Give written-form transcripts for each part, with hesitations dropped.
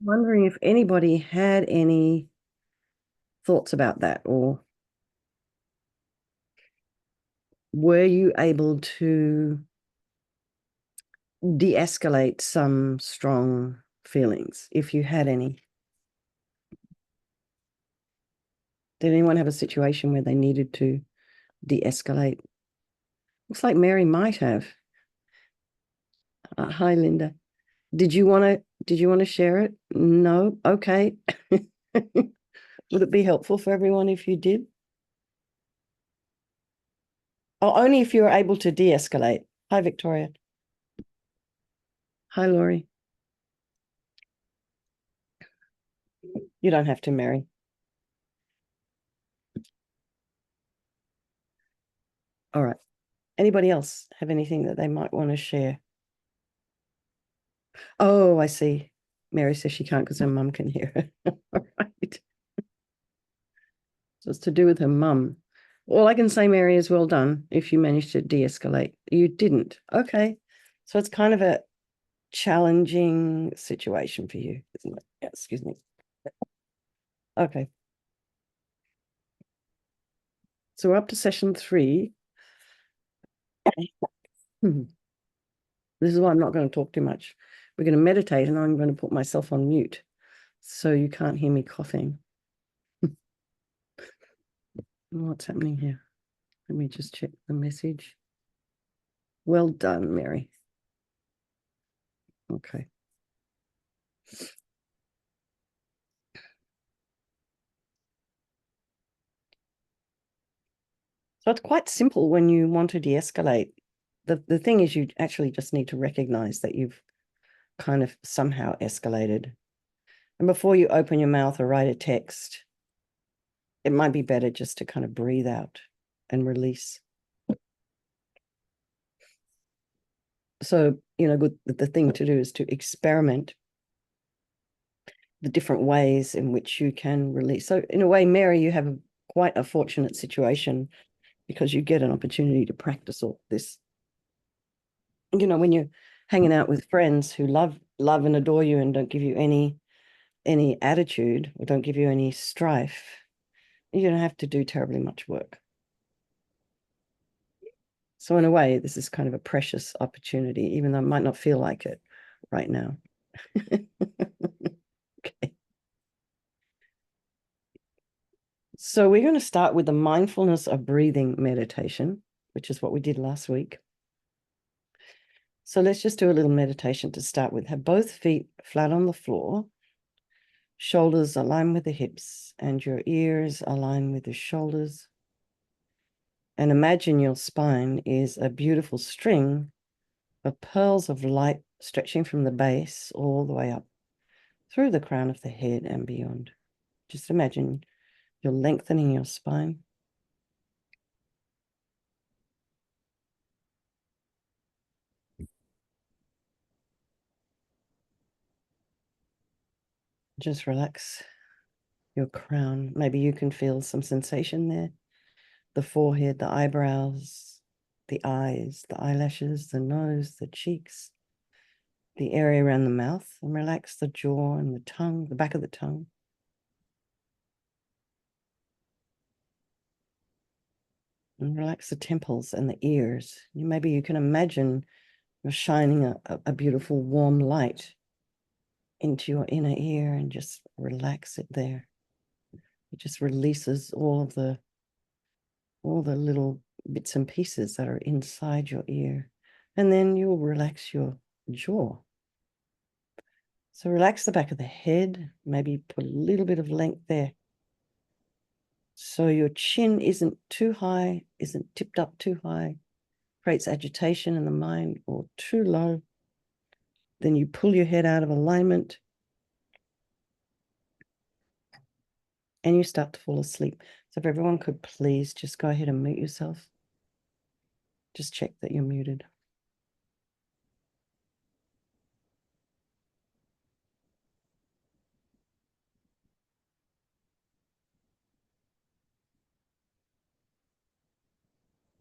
Wondering if anybody had any thoughts about that, or were you able to de-escalate some strong feelings, if you had any? Did anyone have a situation where they needed to de-escalate? Looks like Mary might have. Hi, Linda. Did you want to share it? No? Okay. Would it be helpful for everyone if you did? Oh, only if you were able to de-escalate. Hi, Victoria. Hi, Laurie. You don't have to, Mary. All right. Anybody else have anything that they might want to share? Oh, I see. Mary says she can't because her mum can hear her. All right. So it's to do with her mum. All I can say, Mary, is well done if you managed to de-escalate. You didn't. Okay. So it's kind of a challenging situation for you, isn't it? Yeah, excuse me. Okay. So we're up to session 3. This is why I'm not going to talk too much. We're going to meditate, and I'm going to put myself on mute so you can't hear me coughing. What's happening here? Let me just check the message. Well done, Mary. Okay. So it's quite simple when you want to de-escalate. The thing is, you actually just need to recognize that you've kind of somehow escalated. And before you open your mouth or write a text, it might be better just to kind of breathe out and release. So, the thing to do is to experiment the different ways in which you can release. So in a way, Mary, you have quite a fortunate situation because you get an opportunity to practice all this. When you're hanging out with friends who love and adore you and don't give you any attitude or don't give you any strife, you don't have to do terribly much work. So in a way, this is kind of a precious opportunity, even though it might not feel like it right now. Okay. So we're going to start with the mindfulness of breathing meditation, which is what we did last week. So let's just do a little meditation to start with. Have both feet flat on the floor, shoulders align with the hips, and your ears align with the shoulders. And imagine your spine is a beautiful string of pearls of light stretching from the base all the way up through the crown of the head and beyond. Just imagine you're lengthening your spine. Just relax your crown. Maybe you can feel some sensation there. The forehead, the eyebrows, the eyes, the eyelashes, the nose, the cheeks, the area around the mouth, and relax the jaw and the tongue, the back of the tongue. And relax the temples and the ears. Maybe you can imagine you're shining a beautiful warm light into your inner ear and just relax it there. It just releases all the little bits and pieces that are inside your ear. And then you'll relax your jaw. So relax the back of the head, maybe put a little bit of length there. So your chin isn't too high, isn't tipped up too high, creates agitation in the mind, or too low. Then you pull your head out of alignment and you start to fall asleep. So if everyone could please just go ahead and mute yourself. Just check that you're muted.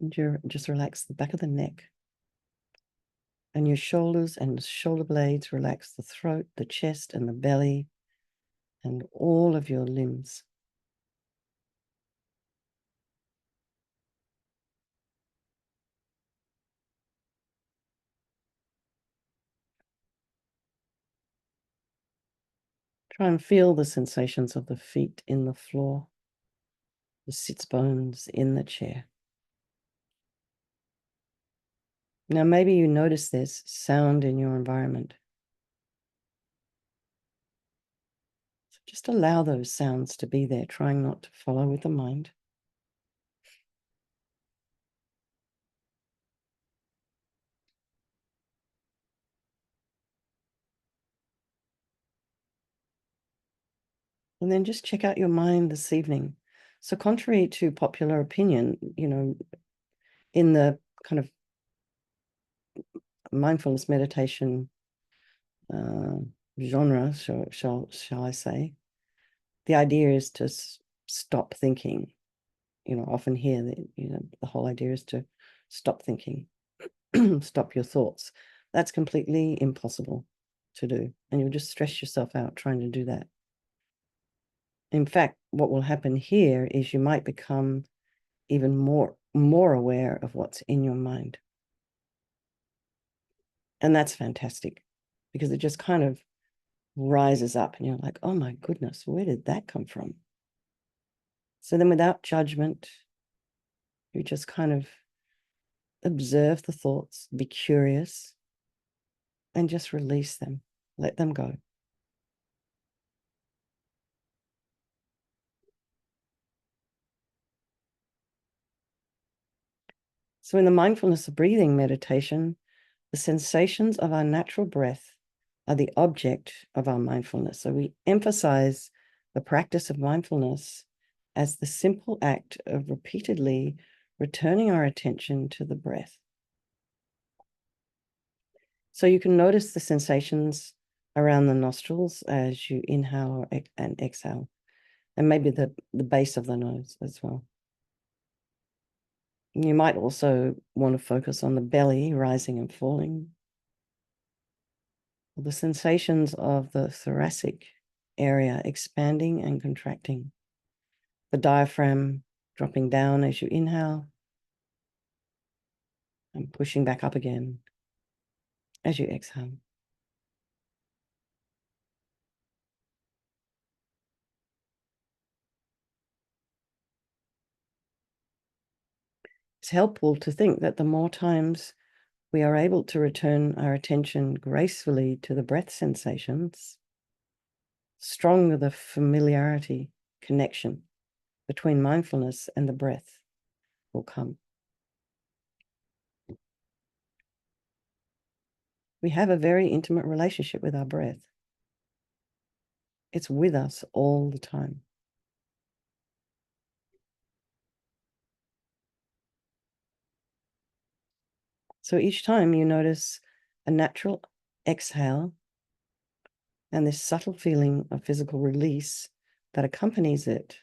And just relax the back of the neck. And your shoulders and shoulder blades relax the throat, the chest, and the belly, and all of your limbs. Try and feel the sensations of the feet in the floor, the sits bones in the chair. Now, maybe you notice there's sound in your environment. So just allow those sounds to be there, trying not to follow with the mind. And then just check out your mind this evening. So contrary to popular opinion, in the kind of mindfulness meditation genre, shall I say, the idea is to stop thinking. Often hear that, the whole idea is to stop thinking, stop your thoughts. That's completely impossible to do. And you'll just stress yourself out trying to do that. In fact, what will happen here is you might become even more aware of what's in your mind. And that's fantastic because it just kind of rises up and you're like, oh my goodness, where did that come from? So then without judgment, you just kind of observe the thoughts, be curious, and just release them, let them go. So in the mindfulness of breathing meditation, the sensations of our natural breath are the object of our mindfulness. So we emphasize the practice of mindfulness as the simple act of repeatedly returning our attention to the breath. So you can notice the sensations around the nostrils as you inhale and exhale, and maybe the base of the nose as well. You might also want to focus on the belly rising and falling, the sensations of the thoracic area expanding and contracting, the diaphragm dropping down as you inhale and pushing back up again as you exhale. It's helpful to think that the more times we are able to return our attention gracefully to the breath sensations, stronger the familiarity connection between mindfulness and the breath will come. We have a very intimate relationship with our breath. It's with us all the time. So each time you notice a natural exhale and this subtle feeling of physical release that accompanies it,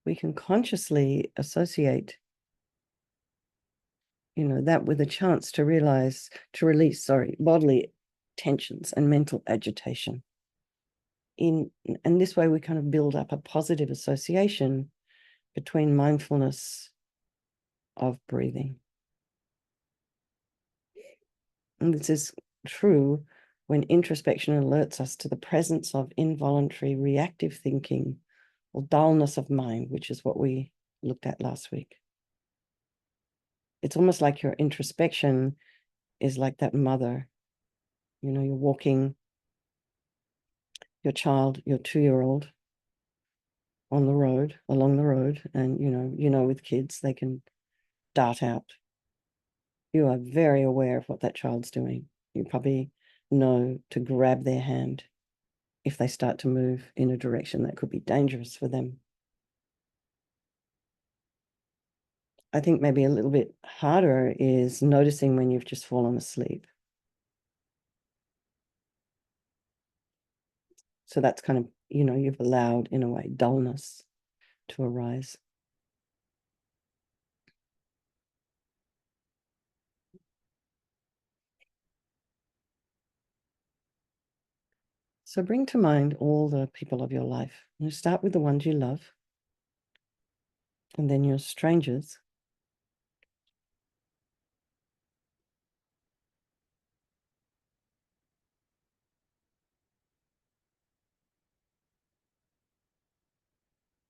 we can consciously associate, that with a chance to release, bodily tensions and mental agitation. And this way we kind of build up a positive association between mindfulness of breathing. And this is true when introspection alerts us to the presence of involuntary reactive thinking or dullness of mind, which is what we looked at last week. It's almost like your introspection is like that mother. You're walking your child, your 2-year-old, along the road, and with kids, they can dart out. You are very aware of what that child's doing. You probably know to grab their hand if they start to move in a direction that could be dangerous for them. I think maybe a little bit harder is noticing when you've just fallen asleep. So that's kind of, you've allowed, in a way, dullness to arise. So bring to mind all the people of your life. You start with the ones you love, and then your strangers.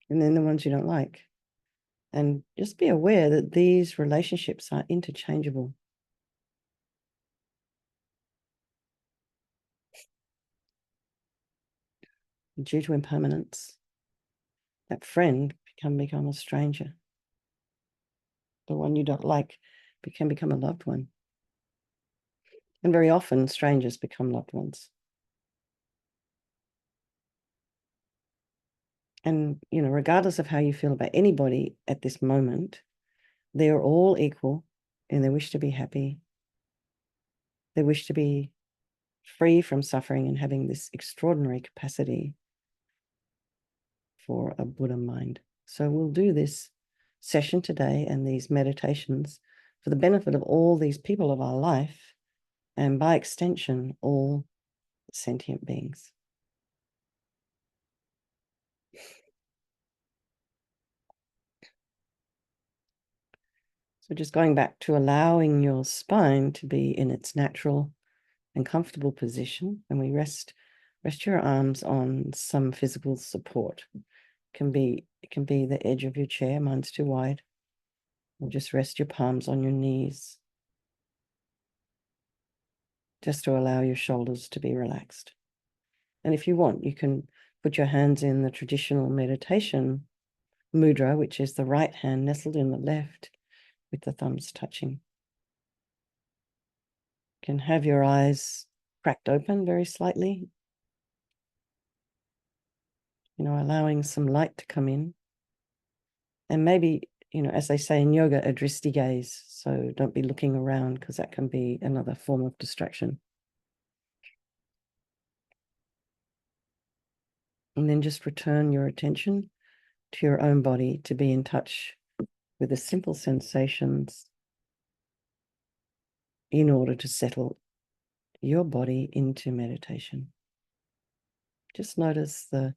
And then the ones you don't like. And just be aware that these relationships are interchangeable. Due to impermanence, that friend can become a stranger. The one you don't like can become a loved one. And very often, strangers become loved ones. And, regardless of how you feel about anybody at this moment, they are all equal in their wish to be happy. They wish to be free from suffering and having this extraordinary capacity for a Buddha mind. So we'll do this session today and these meditations for the benefit of all these people of our life, and by extension, all sentient beings. So just going back to allowing your spine to be in its natural and comfortable position, and we rest your arms on some physical support. It can be the edge of your chair. Mine's too wide. Or just rest your palms on your knees, just to allow your shoulders to be relaxed. And if you want, you can put your hands in the traditional meditation mudra, which is the right hand nestled in the left with the thumbs touching. You can have your eyes cracked open very slightly, allowing some light to come in. And maybe, as they say in yoga, a drishti gaze. So don't be looking around, because that can be another form of distraction. And then just return your attention to your own body to be in touch with the simple sensations in order to settle your body into meditation. Just notice the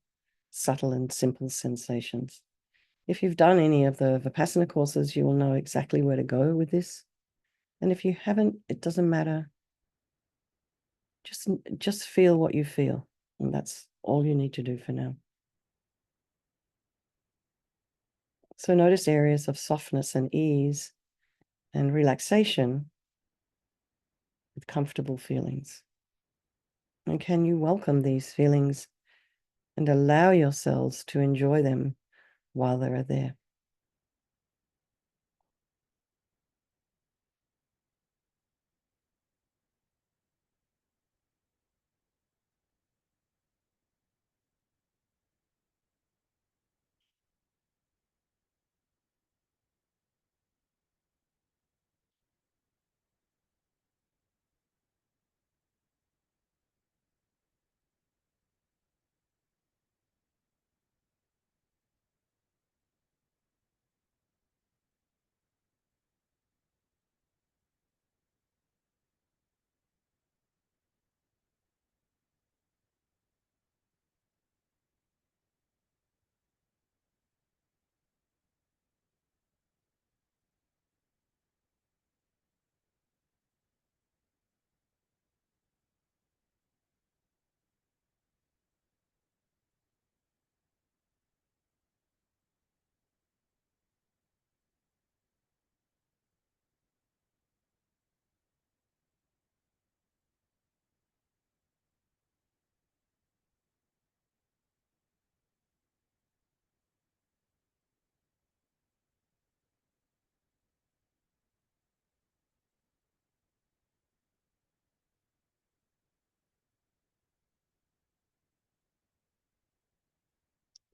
subtle and simple sensations. If you've done any of the Vipassana courses, you will know exactly where to go with this. And if you haven't, it doesn't matter. Just feel what you feel. And that's all you need to do for now. So notice areas of softness and ease and relaxation with comfortable feelings. And can you welcome these feelings and allow yourselves to enjoy them while they are there?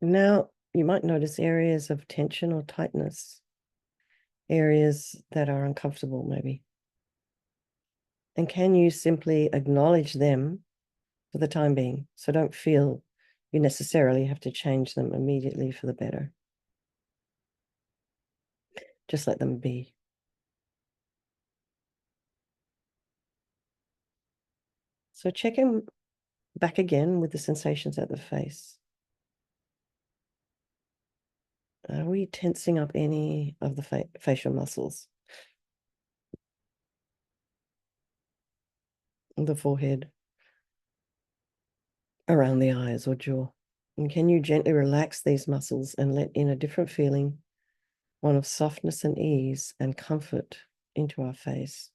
Now, you might notice areas of tension or tightness, areas that are uncomfortable, maybe. And can you simply acknowledge them for the time being? So don't feel you necessarily have to change them immediately for the better. Just let them be. So check in Back again with the sensations at the face. Are we tensing up any of the facial muscles? The forehead, around the eyes or jaw? And can you gently relax these muscles and let in a different feeling, one of softness and ease and comfort into our face?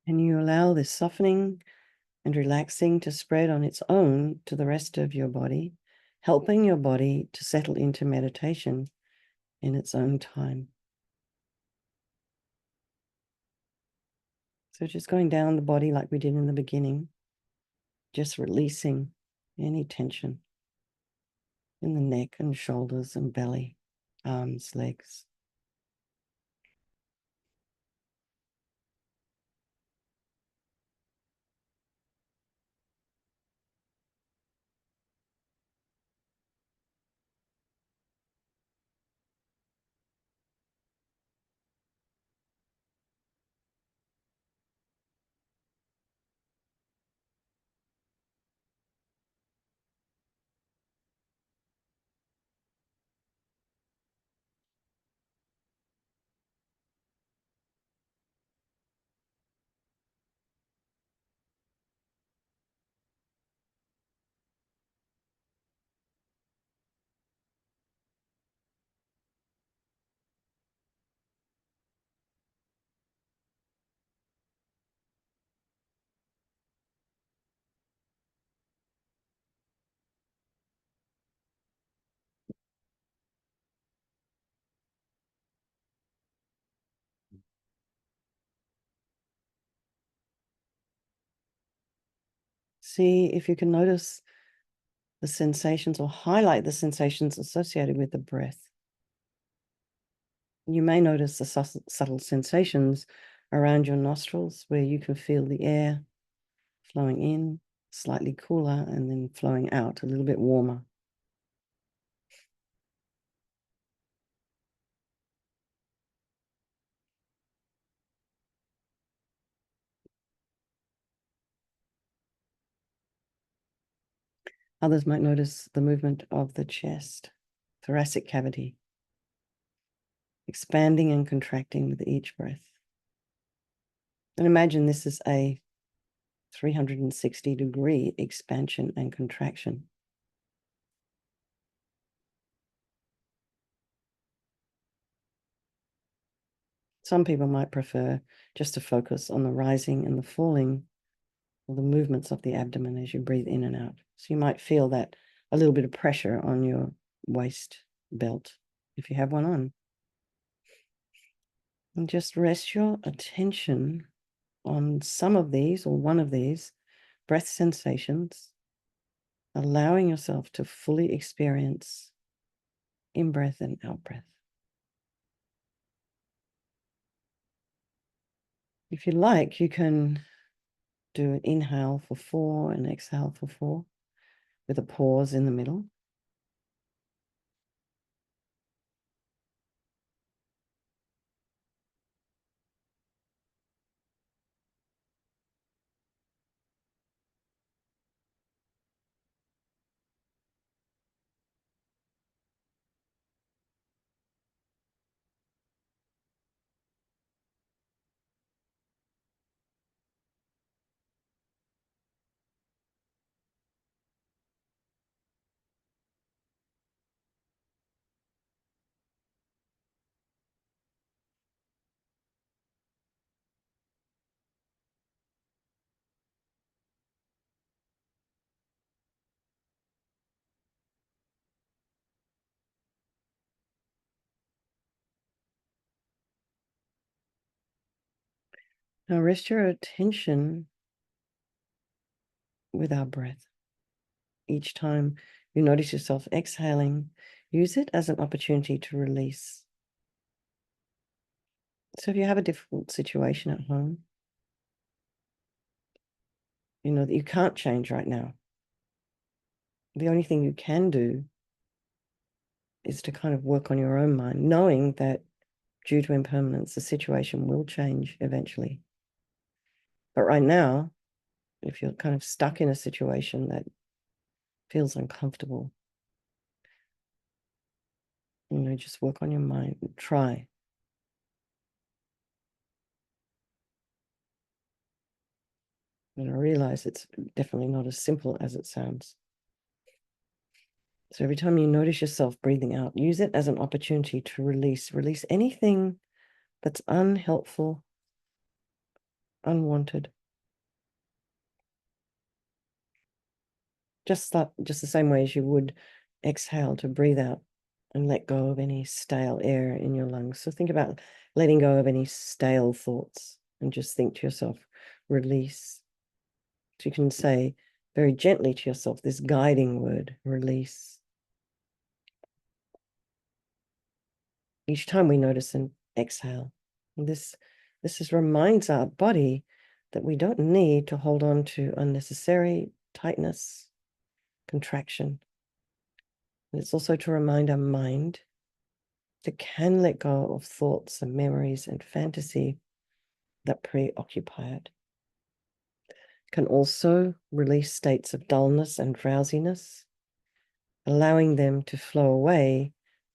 And you allow this softening and relaxing to spread on its own to the rest of your body, helping your body to settle into meditation in its own time. So just going down the body like we did in the beginning, just releasing any tension in the neck and shoulders and belly, arms, legs. See if you can notice the sensations or highlight the sensations associated with the breath. You may notice the subtle sensations around your nostrils where you can feel the air flowing in, slightly cooler, and then flowing out, a little bit warmer. Others might notice the movement of the chest, thoracic cavity, expanding and contracting with each breath. And imagine this is a 360-degree expansion and contraction. Some people might prefer just to focus on the rising and the falling or the movements of the abdomen as you breathe in and out. So you might feel that a little bit of pressure on your waist belt if you have one on. And just rest your attention on some of these or one of these breath sensations, allowing yourself to fully experience in-breath and out-breath. If you like, you can do an inhale for 4 and exhale for 4 with a pause in the middle. Now rest your attention with our breath. Each time you notice yourself exhaling, use it as an opportunity to release. So if you have a difficult situation at home, you know that you can't change right now. The only thing you can do is to kind of work on your own mind, knowing that due to impermanence, the situation will change eventually. But right now, if you're kind of stuck in a situation that feels uncomfortable, you know, just work on your mind and try. And I realize it's definitely not as simple as it sounds. So every time you notice yourself breathing out, use it as an opportunity to release anything that's unhelpful, unwanted. Just the same way as you would exhale to breathe out and let go of any stale air in your lungs. So think about letting go of any stale thoughts and just think to yourself, release. So you can say very gently to yourself this guiding word, release. Each time we notice an exhale. And this reminds our body that we don't need to hold on to unnecessary tightness, contraction. And it's also to remind our mind that can let go of thoughts and memories and fantasy that preoccupy it. Can also release states of dullness and drowsiness, allowing them to flow away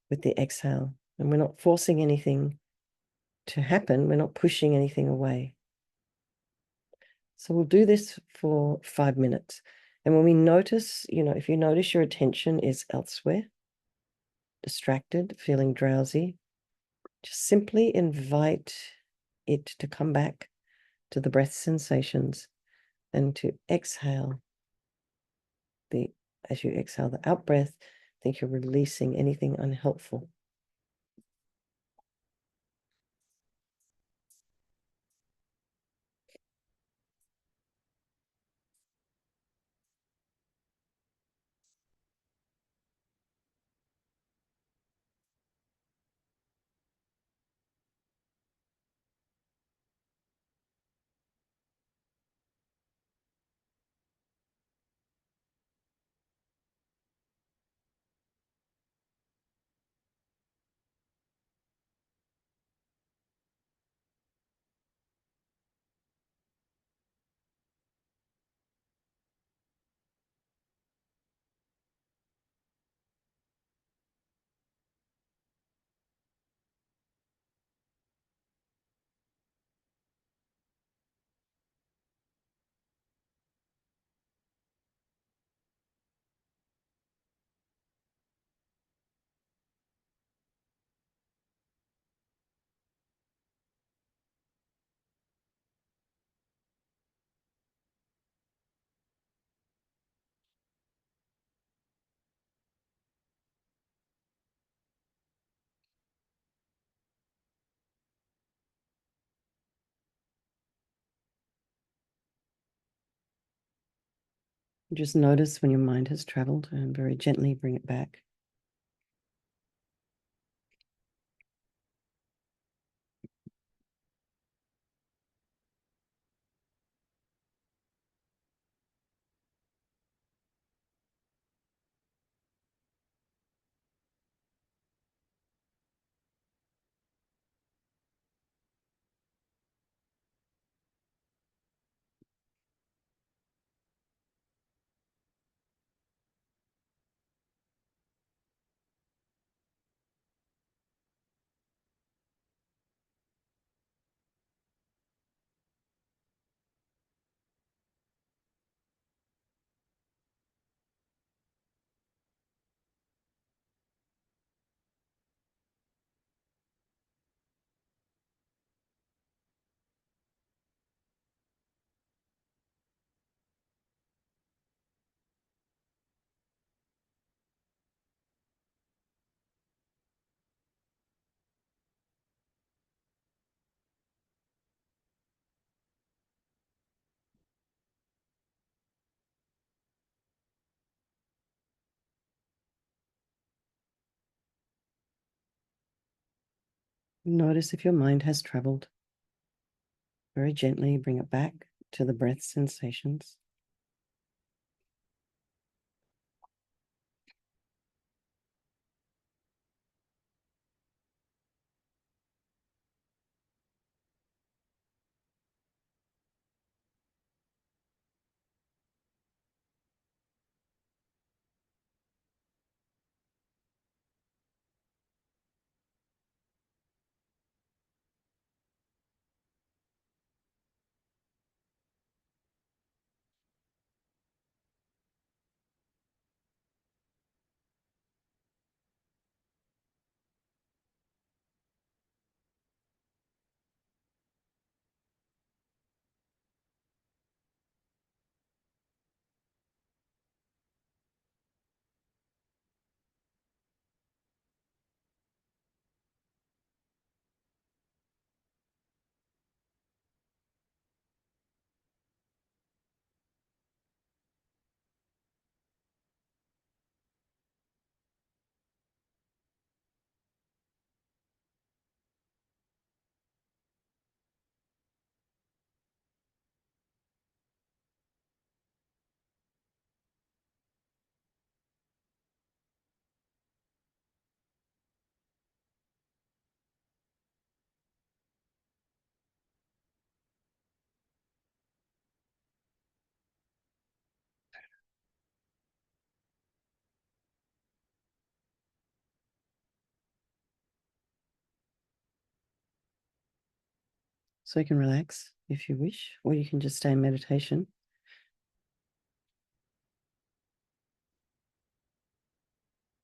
with the exhale. And we're not forcing anything to happen. We're not pushing anything away. So we'll do this for 5 minutes. And when we notice, you know, if you notice your attention is elsewhere, distracted, feeling drowsy, just simply invite it to come back to the breath sensations and to exhale. As you exhale the out breath, think you're releasing anything unhelpful. Just notice when your mind has traveled and very gently bring it back. Notice if your mind has traveled. Very gently bring it back to the breath sensations. So you can relax if you wish, or you can just stay in meditation.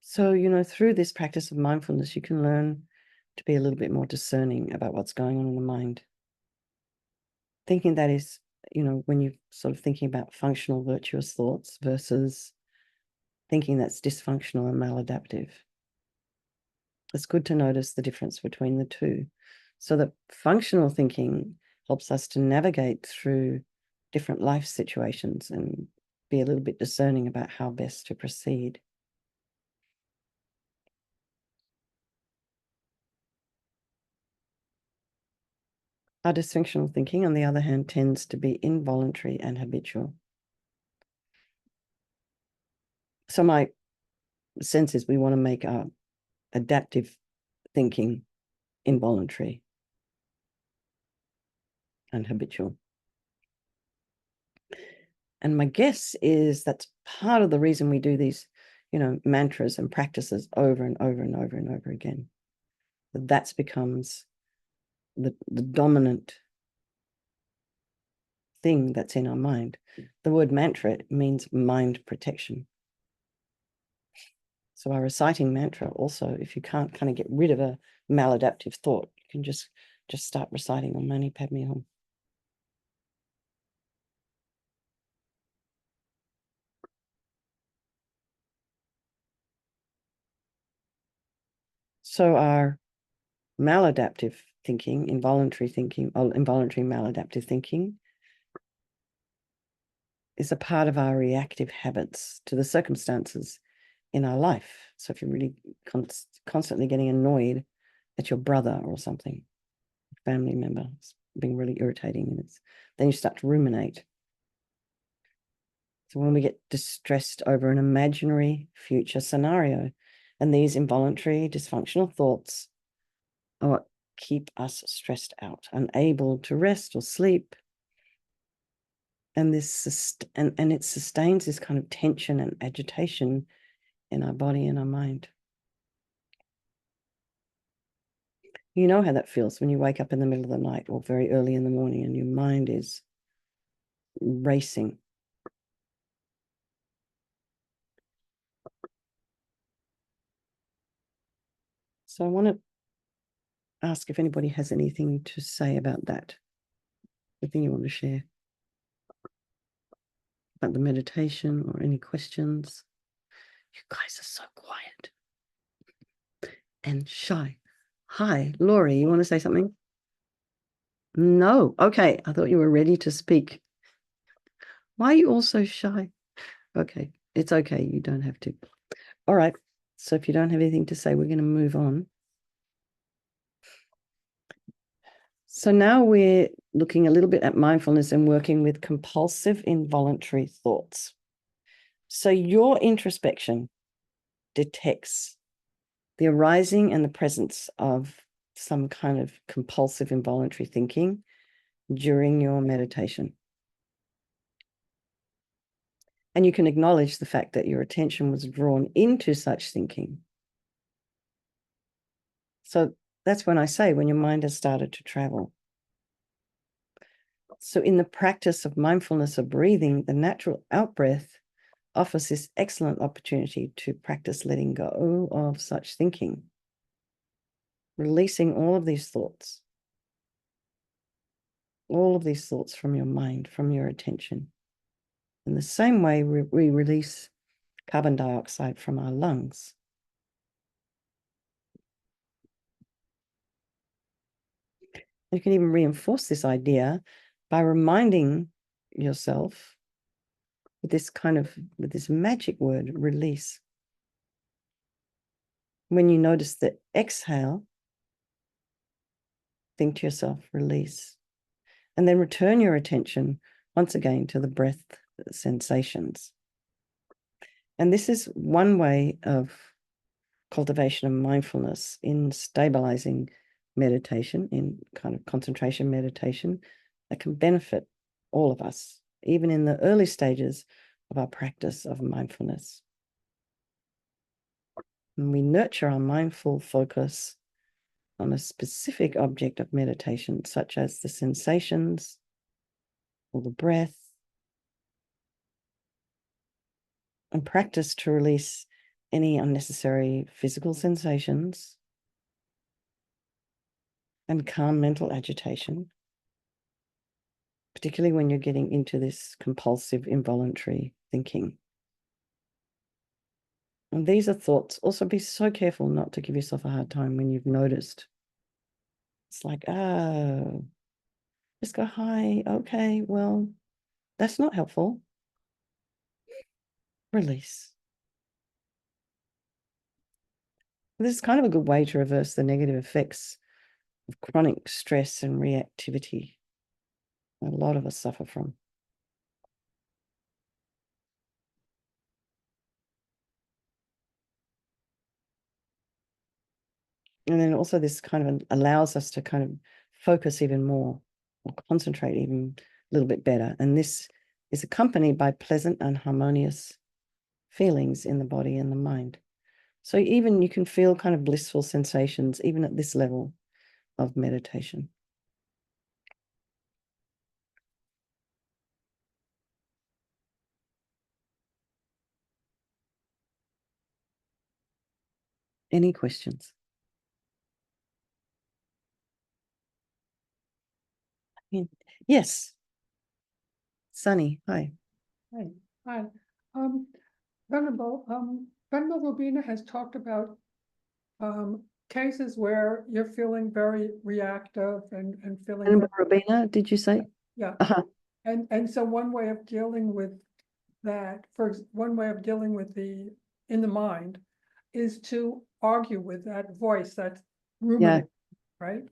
So, through this practice of mindfulness, you can learn to be a little bit more discerning about what's going on in the mind. Thinking that is, when you're sort of thinking about functional, virtuous thoughts versus thinking that's dysfunctional and maladaptive. It's good to notice the difference between the two. So that functional thinking helps us to navigate through different life situations and be a little bit discerning about how best to proceed. Our dysfunctional thinking, on the other hand, tends to be involuntary and habitual. So my sense is we want to make our adaptive thinking involuntary and habitual. And my guess is that's part of the reason we do these, mantras and practices over and over and over and over again. That becomes the dominant thing that's in our mind. The word mantra means mind protection. So by reciting mantra also, if you can't kind of get rid of a maladaptive thought, you can just start reciting Om Mani Padme Hum. So our maladaptive thinking, involuntary thinking, or involuntary maladaptive thinking is a part of our reactive habits to the circumstances in our life. So if you're really constantly getting annoyed at your brother or something, family member, it's being really irritating, and then you start to ruminate. So when we get distressed over an imaginary future scenario, and these involuntary dysfunctional thoughts are what keep us stressed out, unable to rest or sleep. And and it sustains this kind of tension and agitation in our body and our mind. You know how that feels when you wake up in the middle of the night or very early in the morning and your mind is racing. So I want to ask if anybody has anything to say about that. Anything you want to share about the meditation or any questions? You guys are so quiet and shy. Hi, Laurie, you want to say something? No. Okay, I thought you were ready to speak. Why are you all so shy? Okay, it's okay. You don't have to. All right. So if you don't have anything to say, we're going to move on. So now we're looking a little bit at mindfulness and working with compulsive involuntary thoughts. So your introspection detects the arising and the presence of some kind of compulsive involuntary thinking during your meditation. And you can acknowledge the fact that your attention was drawn into such thinking. So that's when I say, when your mind has started to travel. So in the practice of mindfulness of breathing, the natural out-breath offers this excellent opportunity to practice letting go of such thinking, releasing all of these thoughts from your mind, from your attention. In the same way, we release carbon dioxide from our lungs. You can even reinforce this idea by reminding yourself with this magic word, release. When you notice the exhale, think to yourself, release. And then return your attention once again to the breath sensations. And this is one way of cultivation of mindfulness in stabilizing meditation, in kind of concentration meditation, that can benefit all of us, even in the early stages of our practice of mindfulness. And we nurture our mindful focus on a specific object of meditation, such as the sensations or the breath, and practice to release any unnecessary physical sensations and calm mental agitation, particularly when you're getting into this compulsive involuntary thinking. And these are thoughts. Also, be so careful not to give yourself a hard time when you've noticed. It's like, oh, just go, hi, okay, well, that's not helpful. Release. This is kind of a good way to reverse the negative effects of chronic stress and reactivity a lot of us suffer from. And then also this kind of allows us to kind of focus even more or concentrate even a little bit better. And this is accompanied by pleasant and harmonious feelings in the body and the mind. So even you can feel kind of blissful sensations, even at this level of meditation. Any questions? Yes. Sunny, hi. Hi. Hi. Um, Venerable, Venerable Rubina has talked about cases where you're feeling very reactive and feeling And Robina, did you say? yeah. Uh-huh. And so one way of dealing with that, one way of dealing with in the mind is to argue with that voice that's ruminating, right?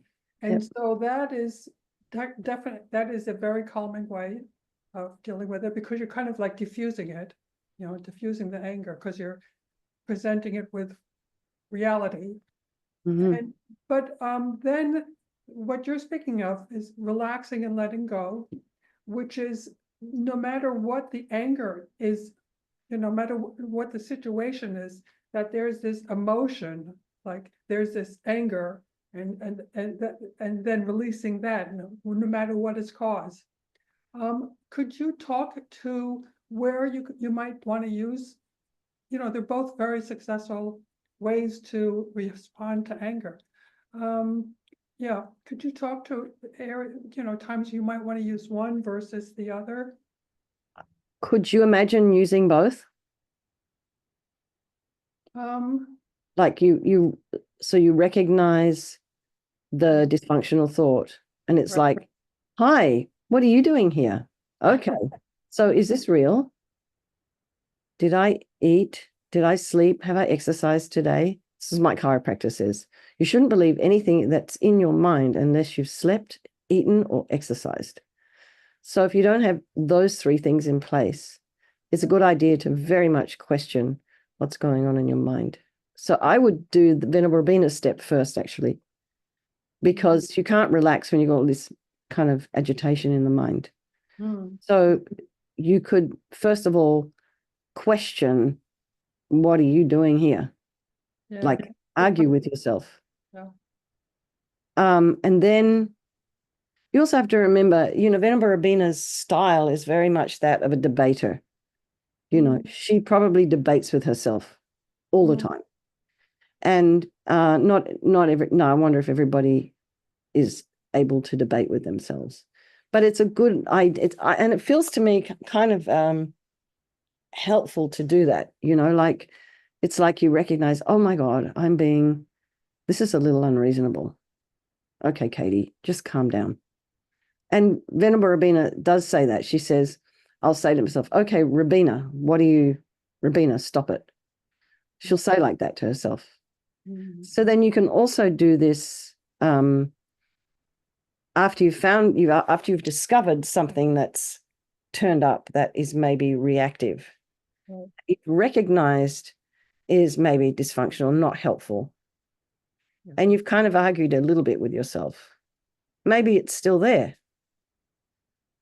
And so that is that is a very calming way of dealing with it, because you're kind of like diffusing it, diffusing the anger, because you're presenting it with reality. Mhm. But then what you're speaking of is relaxing and letting go, which is no matter what the anger is, no matter what the situation is, that there's this emotion, like there's this anger, and then releasing that, no matter what its cause. Could you talk to where you might want to use, they're both very successful ways to respond to anger. Yeah, could you talk to times you might want to use one versus the other? Could you imagine using both? Like so you recognize the dysfunctional thought, and it's Right. like, hi, what are you doing here? Okay, so is this real? Did I eat? Did I sleep? Have I exercised today? This is my chiropractor says. You shouldn't believe anything that's in your mind unless you've slept eaten, or exercised. So if you don't have those three things in place, it's a good idea to very much question what's going on in your mind. So I would do the Venerable Rabina step first, actually, because you can't relax when you've got all this kind of agitation in the mind. So you could, first of all, question, what are you doing here? Yeah. Like, argue with yourself. Yeah. And then you also have to remember, Venerable Rabina's style is very much that of a debater. She probably debates with herself all the time. And not every, no, I wonder if everybody is able to debate with themselves. But it's a good idea. And it feels to me kind of helpful to do that, like it's like you recognize, oh my God, this is a little unreasonable. Okay, Katy, just calm down. And Venerable Rabina does say that. She says, I'll say to myself, okay, Rabina, Rabina, stop it. She'll say like that to herself. So then you can also do this after you've discovered something that's turned up that is maybe reactive. If recognized is maybe dysfunctional, not helpful, and you've kind of argued a little bit with yourself, maybe it's still there.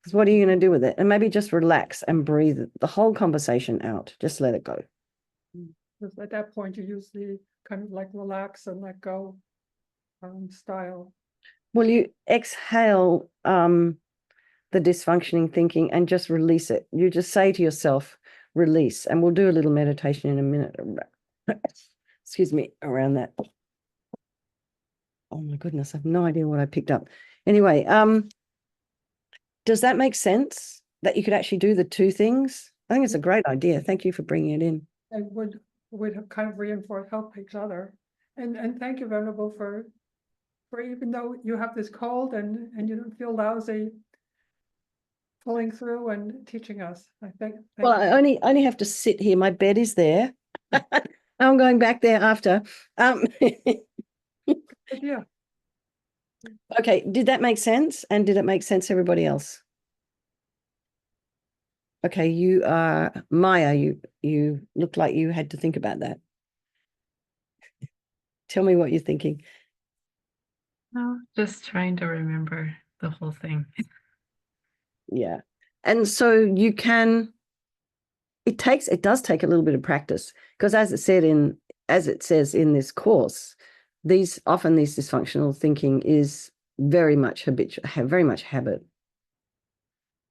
Because what are you going to do with it? And maybe just relax and breathe the whole conversation out. Just let it go. Because at that point, you use the kind of like relax and let go style. Well, you exhale the dysfunctioning thinking and just release it. You just say to yourself, release. And we'll do a little meditation in a minute. Excuse me, around that. Oh my goodness, I have no idea what I picked up. Anyway, does that make sense that you could actually do the two things? I think it's a great idea. Thank you for bringing it in. And would kind of reinforce, help each other. And thank you, Venerable, for even though you have this cold and you don't feel lousy, pulling through and teaching us. I think. Well, I only have to sit here. My bed is there. I'm going back there after. Yeah. Okay, did that make sense? And did it make sense to everybody else? Okay, you are Maya, you look like you had to think about that. Tell me what you're thinking. No, just trying to remember the whole thing. Yeah. And so you can, it does take a little bit of practice, because as it says in this course, these dysfunctional thinking is very much habit.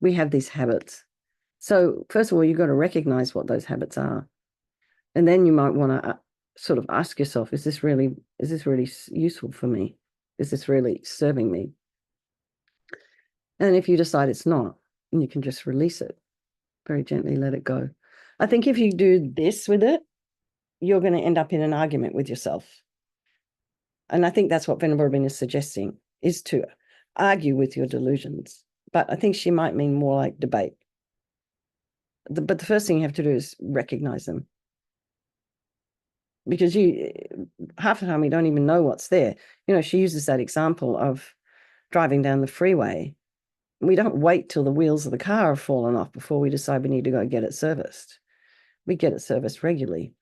We have these habits. So first of all, you've got to recognize what those habits are. And then you might want to sort of ask yourself, is this really useful for me? Is this really serving me? And if you decide it's not, then you can just release it, very gently let it go. I think if you do this with it, you're going to end up in an argument with yourself. And I think that's what Venerable Rabin is suggesting, is to argue with your delusions. But I think she might mean more like debate. But the first thing you have to do is recognize them. Because half the time we don't even know what's there. She uses that example of driving down the freeway. We don't wait till the wheels of the car have fallen off before we decide we need to go get it serviced. We get it serviced regularly.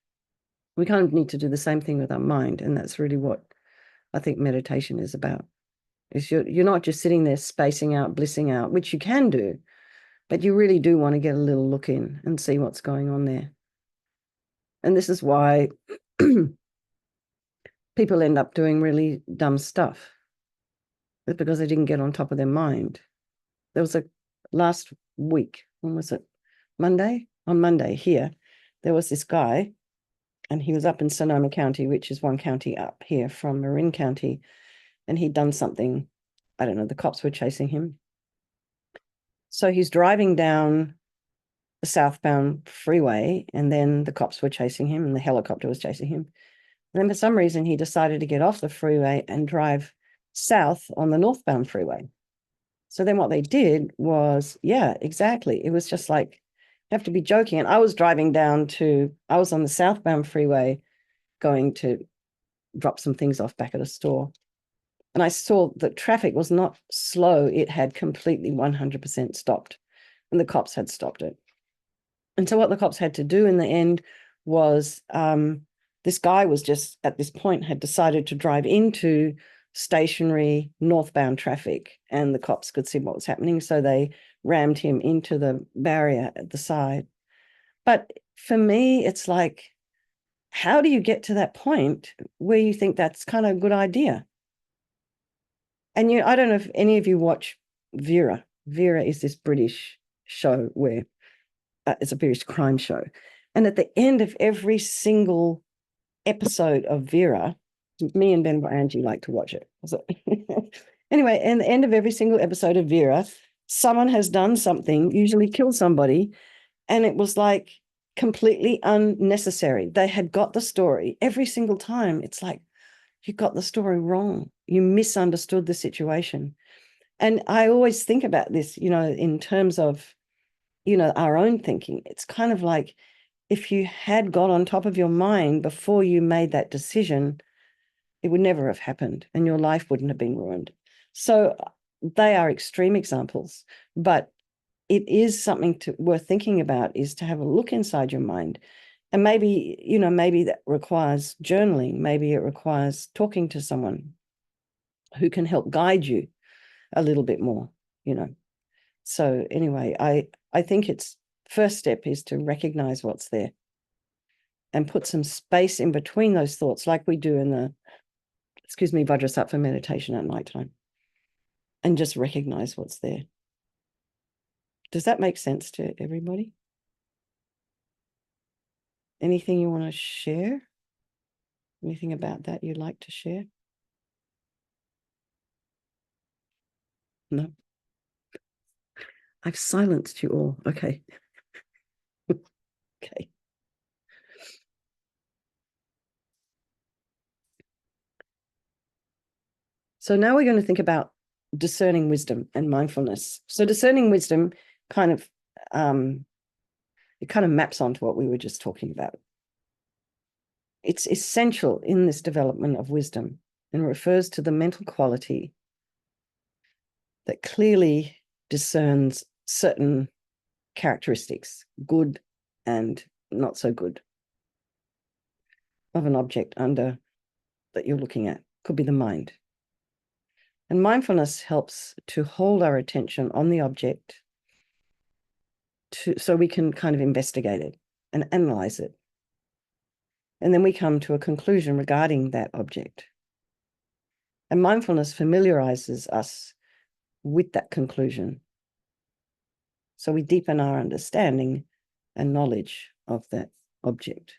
We kind of need to do the same thing with our mind. And that's really what I think meditation is about. Is you're not just sitting there spacing out, blissing out, which you can do, but you really do want to get a little look in and see what's going on there. And this is why people end up doing really dumb stuff. It's because they didn't get on top of their mind. There was last week, when was it? Monday? On Monday here, there was this guy, and he was up in Sonoma County, which is one county up here from Marin County, and he'd done something, I don't know, the cops were chasing him. So he's driving down the southbound freeway, and then the cops were chasing him, and the helicopter was chasing him. And then for some reason, he decided to get off the freeway and drive south on the northbound freeway. So then what they did was, yeah, exactly. It was just like, you have to be joking. And I was I was on the southbound freeway going to drop some things off back at a store. And I saw that traffic was not slow. It had completely 100% stopped, and the cops had stopped it. And so what the cops had to do in the end was this guy was just at this point had decided to drive into stationary northbound traffic, and the cops could see what was happening. So they rammed him into the barrier at the side. But for me, it's like, how do you get to that point where you think that's kind of a good idea? And I don't know if any of you watch Vera. Vera is this British show where it's a British crime show. And at the end of every single episode of Vera, me and Ben Angie like to watch it. So, anyway, in the end of every single episode of Vera, someone has done something, usually killed somebody, and it was like completely unnecessary. They had got the story every single time. It's like, you got the story wrong. You misunderstood the situation. And I always think about this, in terms of, our own thinking. It's kind of like, if you had got on top of your mind before you made that decision, it would never have happened and your life wouldn't have been ruined. So they are extreme examples, but it is something worth thinking about, is to have a look inside your mind. And maybe, maybe that requires journaling. Maybe it requires talking to someone who can help guide you a little bit more, So anyway, I think it's first step is to recognize what's there and put some space in between those thoughts, like we do in the, Vajrasattva meditation at nighttime, and just recognize what's there. Does that make sense to everybody? Anything you want to share? Anything about that you'd like to share? No. I've silenced you all. Okay. Okay. So now we're going to think about discerning wisdom and mindfulness. So discerning wisdom kind of maps onto what we were just talking about. It's essential in this development of wisdom and refers to the mental quality that clearly discerns certain characteristics, good and not so good, of an object that you're looking at. Could be the mind. And mindfulness helps to hold our attention on the object so we can kind of investigate it and analyze it. And then we come to a conclusion regarding that object. And mindfulness familiarizes us with that conclusion. So we deepen our understanding and knowledge of that object.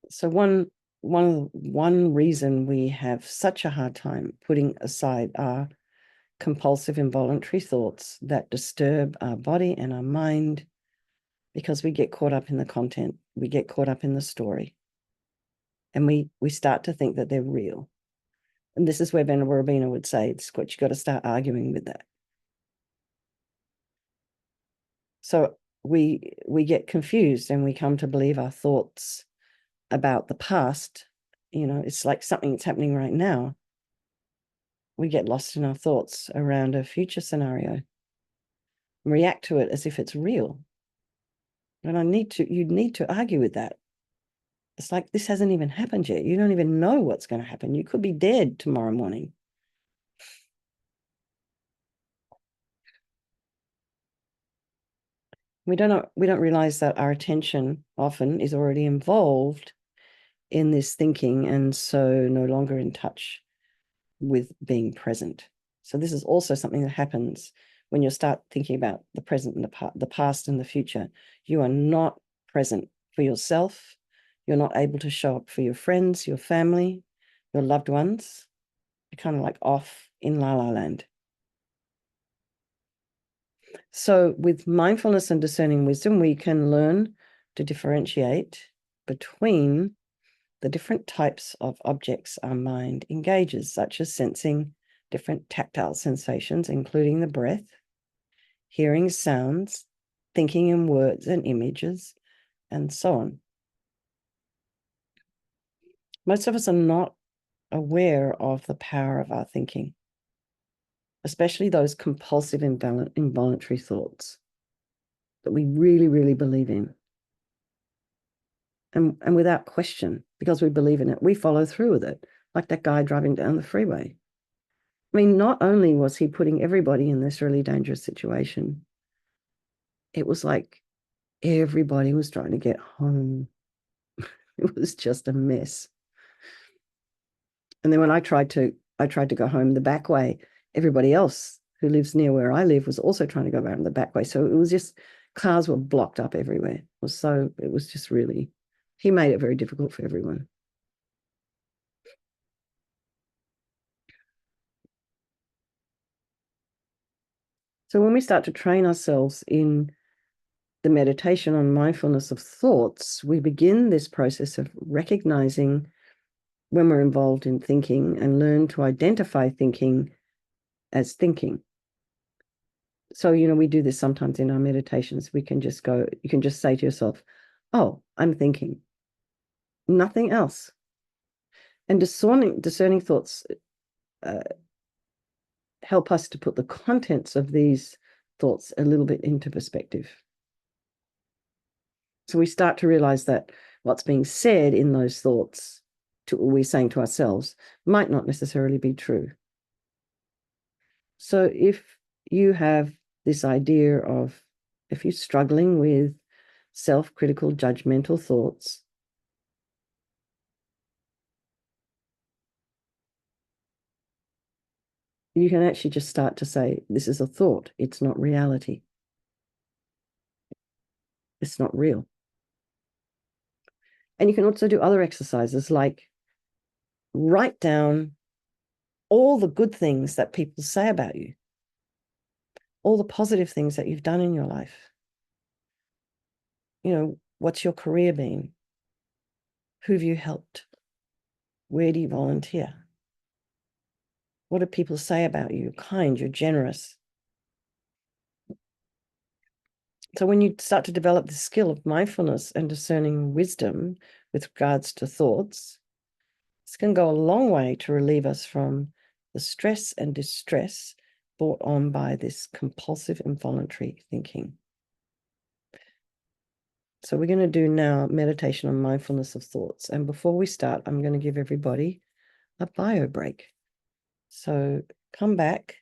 So one reason we have such a hard time putting aside our compulsive involuntary thoughts that disturb our body and our mind, because we get caught up in the content, we get caught up in the story, and we start to think that they're real. And this is where Venerable Robina would say, it's what you got to start arguing with that. So we get confused and we come to believe our thoughts about the past. It's like something that's happening right now. We get lost in our thoughts around a future scenario, react to it as if it's real. And you need to argue with that. It's like, this hasn't even happened yet. You don't even know what's going to happen. You could be dead tomorrow morning. We don't realize that our attention often is already involved in this thinking, and so no longer in touch with being present. So this is also something that happens when you start thinking about the present and the past and the future. You are not present for yourself. You're not able to show up for your friends, your family, your loved ones. You're kind of like off in la la land. So with mindfulness and discerning wisdom, we can learn to differentiate between the different types of objects our mind engages, such as sensing different tactile sensations, including the breath, hearing sounds, thinking in words and images, and so on. Most of us are not aware of the power of our thinking, especially those compulsive involuntary thoughts that we really, really believe in. And without question, because we believe in it, we follow through with it, like that guy driving down the freeway. I mean, not only was he putting everybody in this really dangerous situation, it was like everybody was trying to get home. It was just a mess. And then when I tried to go home the back way, everybody else who lives near where I live was also trying to go around the back way. So it was just, cars were blocked up everywhere. It was just really, he made it very difficult for everyone. So when we start to train ourselves in the meditation on mindfulness of thoughts, we begin this process of recognizing when we're involved in thinking and learn to identify thinking as thinking. So, we do this sometimes in our meditations. You can just say to yourself, oh, I'm thinking, nothing else. And discerning thoughts help us to put the contents of these thoughts a little bit into perspective. So we start to realize that what's being said in those thoughts, we're saying to ourselves, might not necessarily be true. So if you have this idea of, if you're struggling with self-critical, judgmental thoughts, you can actually just start to say, this is a thought. It's not reality. It's not real. And you can also do other exercises like write down all the good things that people say about you, all the positive things that you've done in your life. What's your career been? Who have you helped? Where do you volunteer? What do people say about you? You're kind, you're generous. So when you start to develop the skill of mindfulness and discerning wisdom with regards to thoughts, this can go a long way to relieve us from the stress and distress brought on by this compulsive involuntary thinking. So we're going to do now meditation on mindfulness of thoughts. And before we start, I'm going to give everybody a bio break. So come back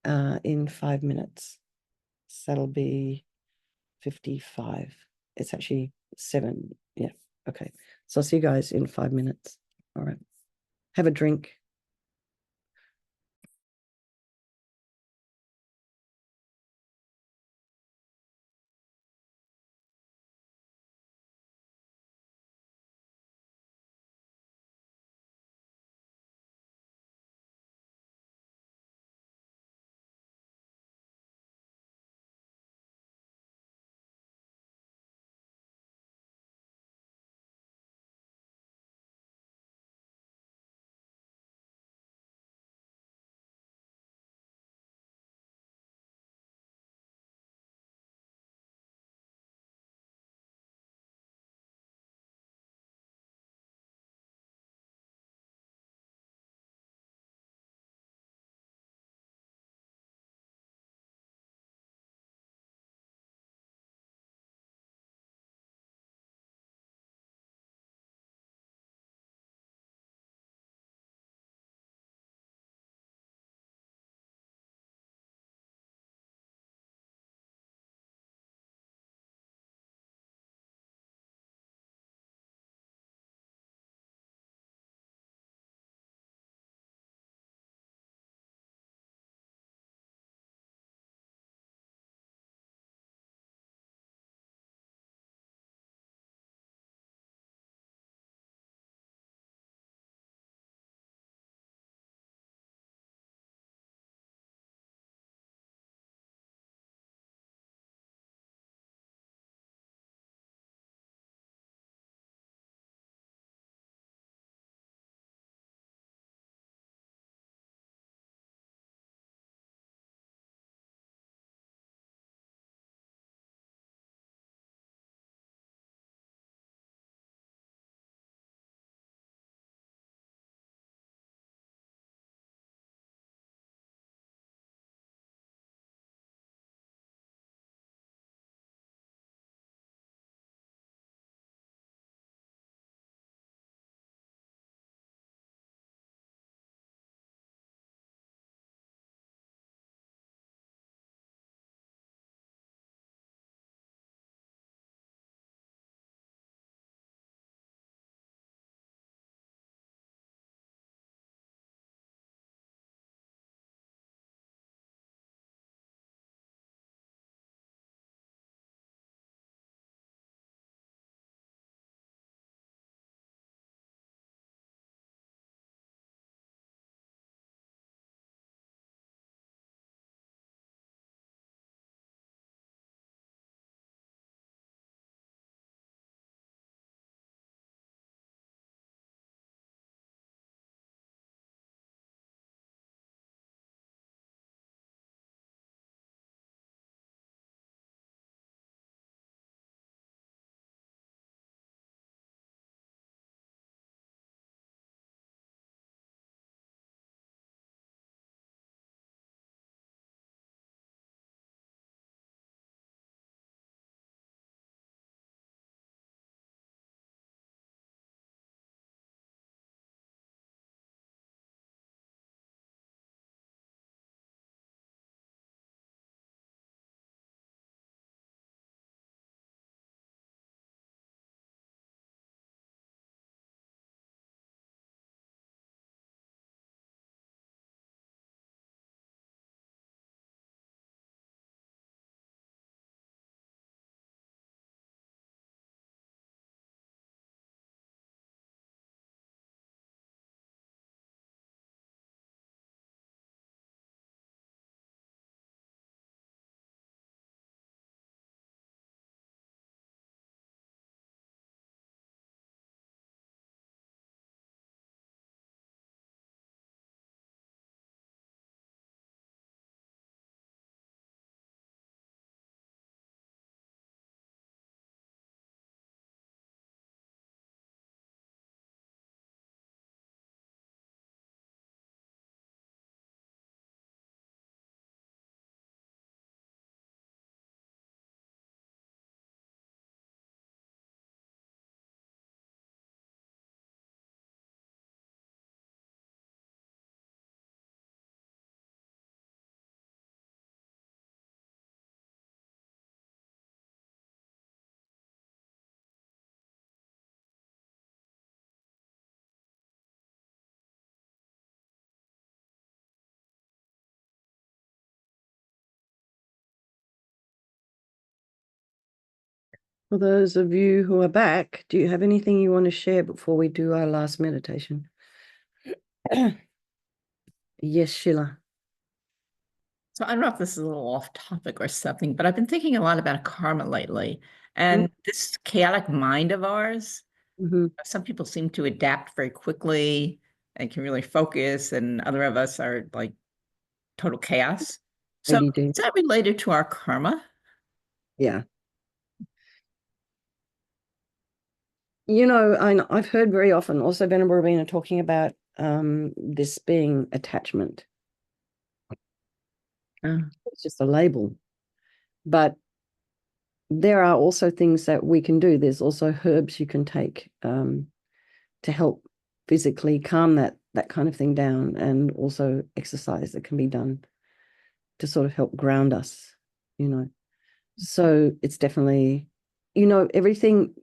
in 5 minutes. So that'll be 55. It's actually 7. Yeah. Okay. So I'll see you guys in 5 minutes. All right. Have a drink. For those of you who are back, do you have anything you want to share before we do our last meditation? Yes, Sheila. So I don't know if this is a little off topic or something, but I've been thinking a lot about karma lately. And this chaotic mind of ours, some people seem to adapt very quickly and can really focus, and other of us are like total chaos. So ADD. is that related to our karma? Yeah. I've heard very often also Venerable Robina talking about this being attachment. It's just a label. But there are also things that we can do. There's also herbs you can take to help physically calm that kind of thing down, and also exercise that can be done to sort of help ground us, So it's definitely, everything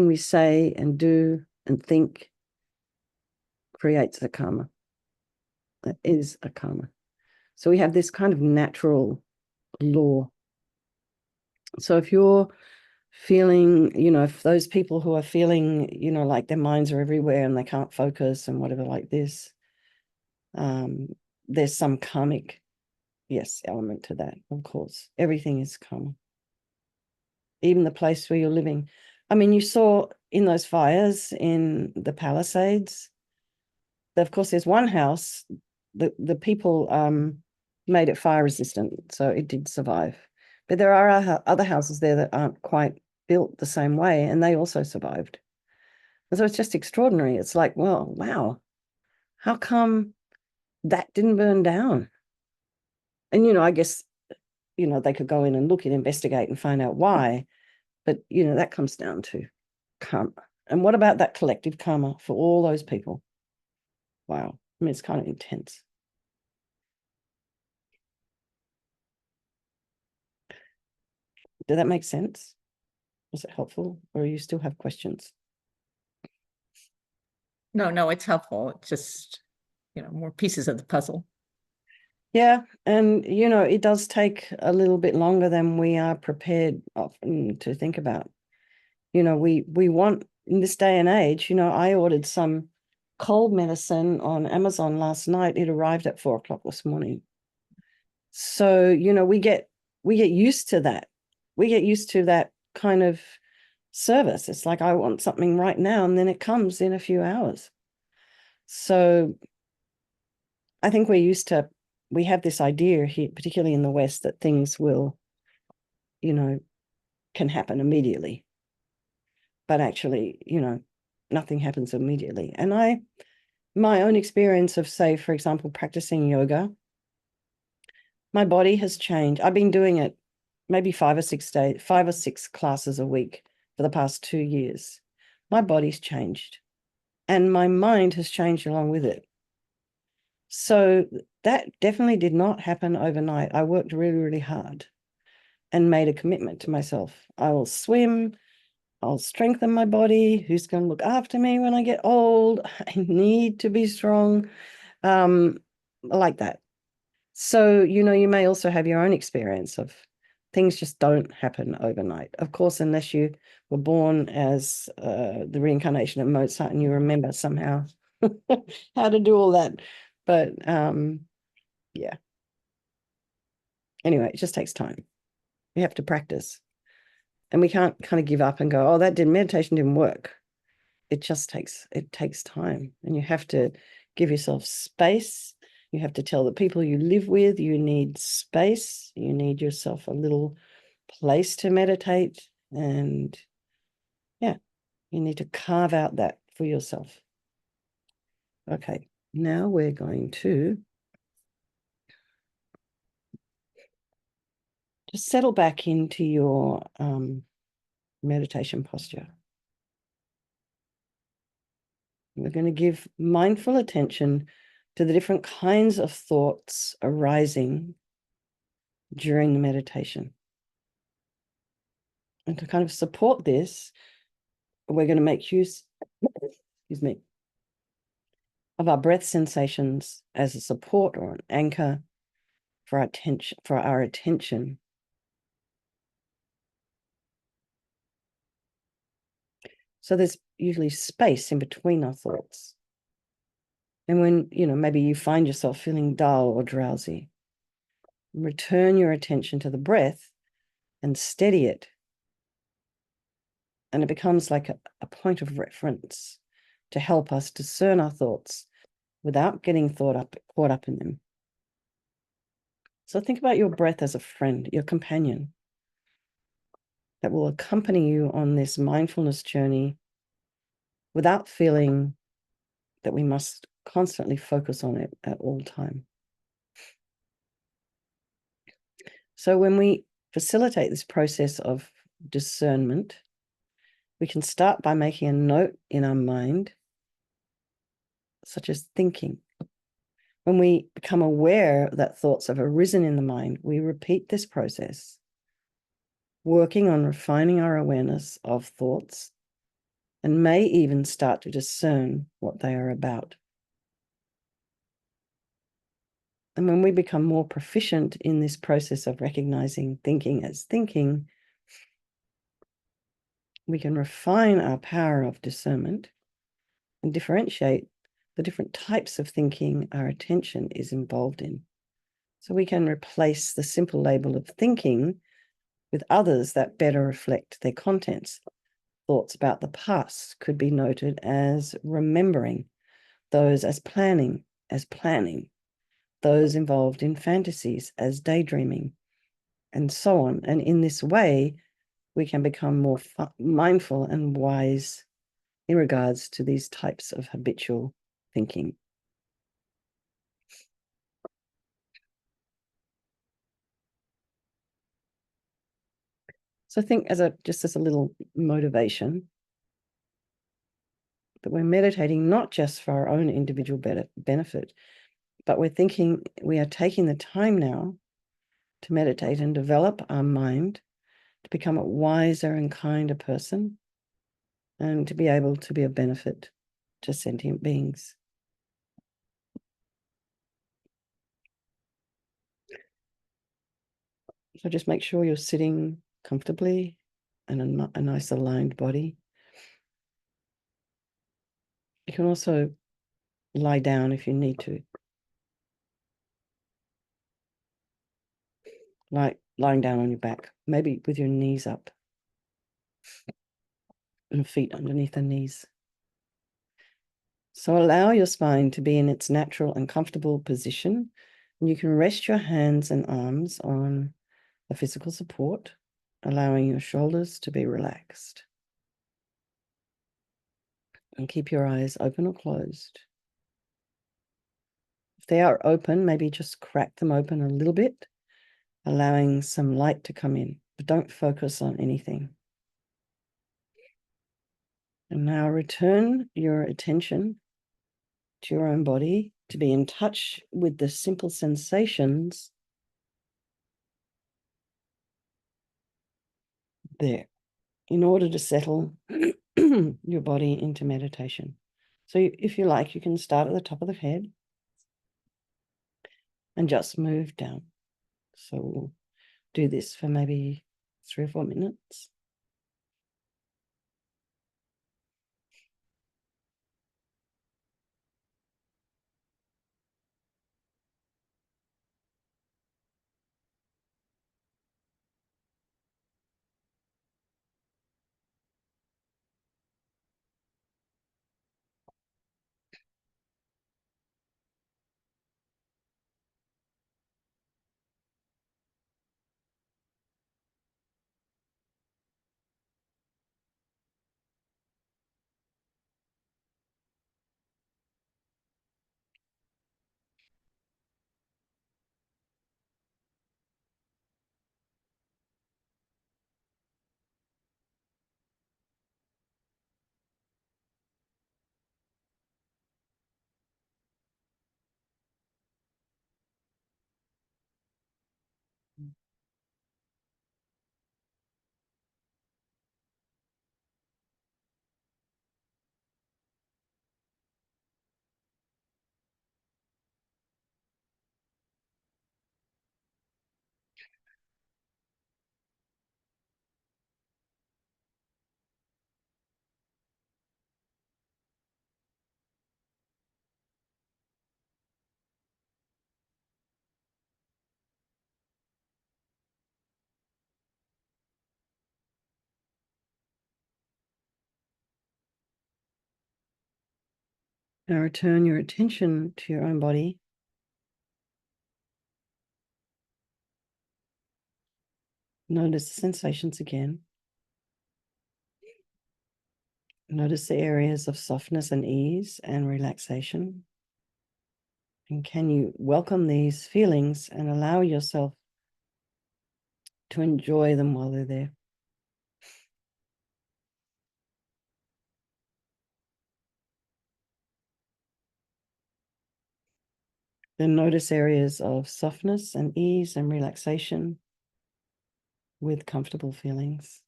we say and do and think creates a karma. That is a karma. So we have this kind of natural law. So if you're feeling, if those people who are feeling, like their minds are everywhere and they can't focus and whatever like this, there's some karmic, yes, element to that, of course. Everything is karma. Even the place where you're living. I mean, you saw in those fires in the Palisades, of course, there's one house, the people made it fire resistant, so it did survive. But there are other houses there that aren't quite built the same way, and they also survived. And so it's just extraordinary. It's like, well, wow, how come that didn't burn down? And, I guess, they could go in and look and investigate and find out why. But, that comes down to karma. And what about that collective karma for all those people? Wow. I mean, it's kind of intense. Did that make sense? Was it helpful, or you still have questions? No, it's helpful. It's just, more pieces of the puzzle. Yeah, and it does take a little bit longer than we are prepared often to think about. We want, in this day and age, I ordered some cold medicine on Amazon last night. It arrived at 4:00 this morning. So, we get used to that. We get used to that kind of service. It's like, I want something right now, and then it comes in a few hours. So I think we have this idea here, particularly in the West, that things will, can happen immediately. But actually, nothing happens immediately. And my own experience of, say, for example, practicing yoga, my body has changed. I've been doing it maybe 5 or 6 days, 5 or 6 classes a week for the past 2 years. My body's changed, and my mind has changed along with it. So that definitely did not happen overnight. I worked really, really hard and made a commitment to myself. I will swim. I'll strengthen my body. Who's going to look after me when I get old? I need to be strong. Like that. So, you may also have your own experience of things just don't happen overnight. Of course, unless you were born as the reincarnation of Mozart and you remember somehow how to do all that. But yeah. Anyway, it just takes time. You have to practice. And we can't kind of give up and go, oh, meditation didn't work. It takes time. And you have to give yourself space. You have to tell the people you live with, you need space. You need yourself a little place to meditate. And yeah, you need to carve out that for yourself. Okay, now we're going to just settle back into your meditation posture. We're going to give mindful attention to the different kinds of thoughts arising during the meditation. And to kind of support this, we're going to make use, excuse me, of our breath sensations as a support or an anchor for our attention, So there's usually space in between our thoughts. And when, maybe you find yourself feeling dull or drowsy, return your attention to the breath and steady it. And it becomes like a point of reference to help us discern our thoughts without getting caught up in them. So think about your breath as a friend, your companion that will accompany you on this mindfulness journey without feeling that we must constantly focus on it at all time. So when we facilitate this process of discernment, we can start by making a note in our mind, such as thinking. When we become aware that thoughts have arisen in the mind, we repeat this process, working on refining our awareness of thoughts, and may even start to discern what they are about. And when we become more proficient in this process of recognizing thinking as thinking, we can refine our power of discernment and differentiate the different types of thinking our attention is involved in. So we can replace the simple label of thinking with others that better reflect their contents. Thoughts about the past could be noted as remembering, those as planning, those involved in fantasies as daydreaming, and so on. And in this way, we can become more mindful and wise in regards to these types of habitual thinking. So I think just as a little motivation, that we're meditating not just for our own individual benefit, but we are taking the time now to meditate and develop our mind to become a wiser and kinder person and to be able to be a benefit to sentient beings. So just make sure you're sitting comfortably in a nice aligned body. You can also lie down if you need to. Like lying down on your back, maybe with your knees up and feet underneath the knees. So allow your spine to be in its natural and comfortable position. And you can rest your hands and arms on the physical support, allowing your shoulders to be relaxed. And keep your eyes open or closed. If they are open, maybe just crack them open a little bit, allowing some light to come in, but don't focus on anything. And now return your attention to your own body to be in touch with the simple sensations there in order to settle your body into meditation. So if you like, you can start at the top of the head and just move down. So we'll do this for maybe 3 or 4 minutes. Now return your attention to your own body. Notice the sensations again. Notice the areas of softness and ease and relaxation. And can you welcome these feelings and allow yourself to enjoy them while they're there? Then notice areas of softness and ease and relaxation with comfortable feelings.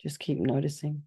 Just keep noticing.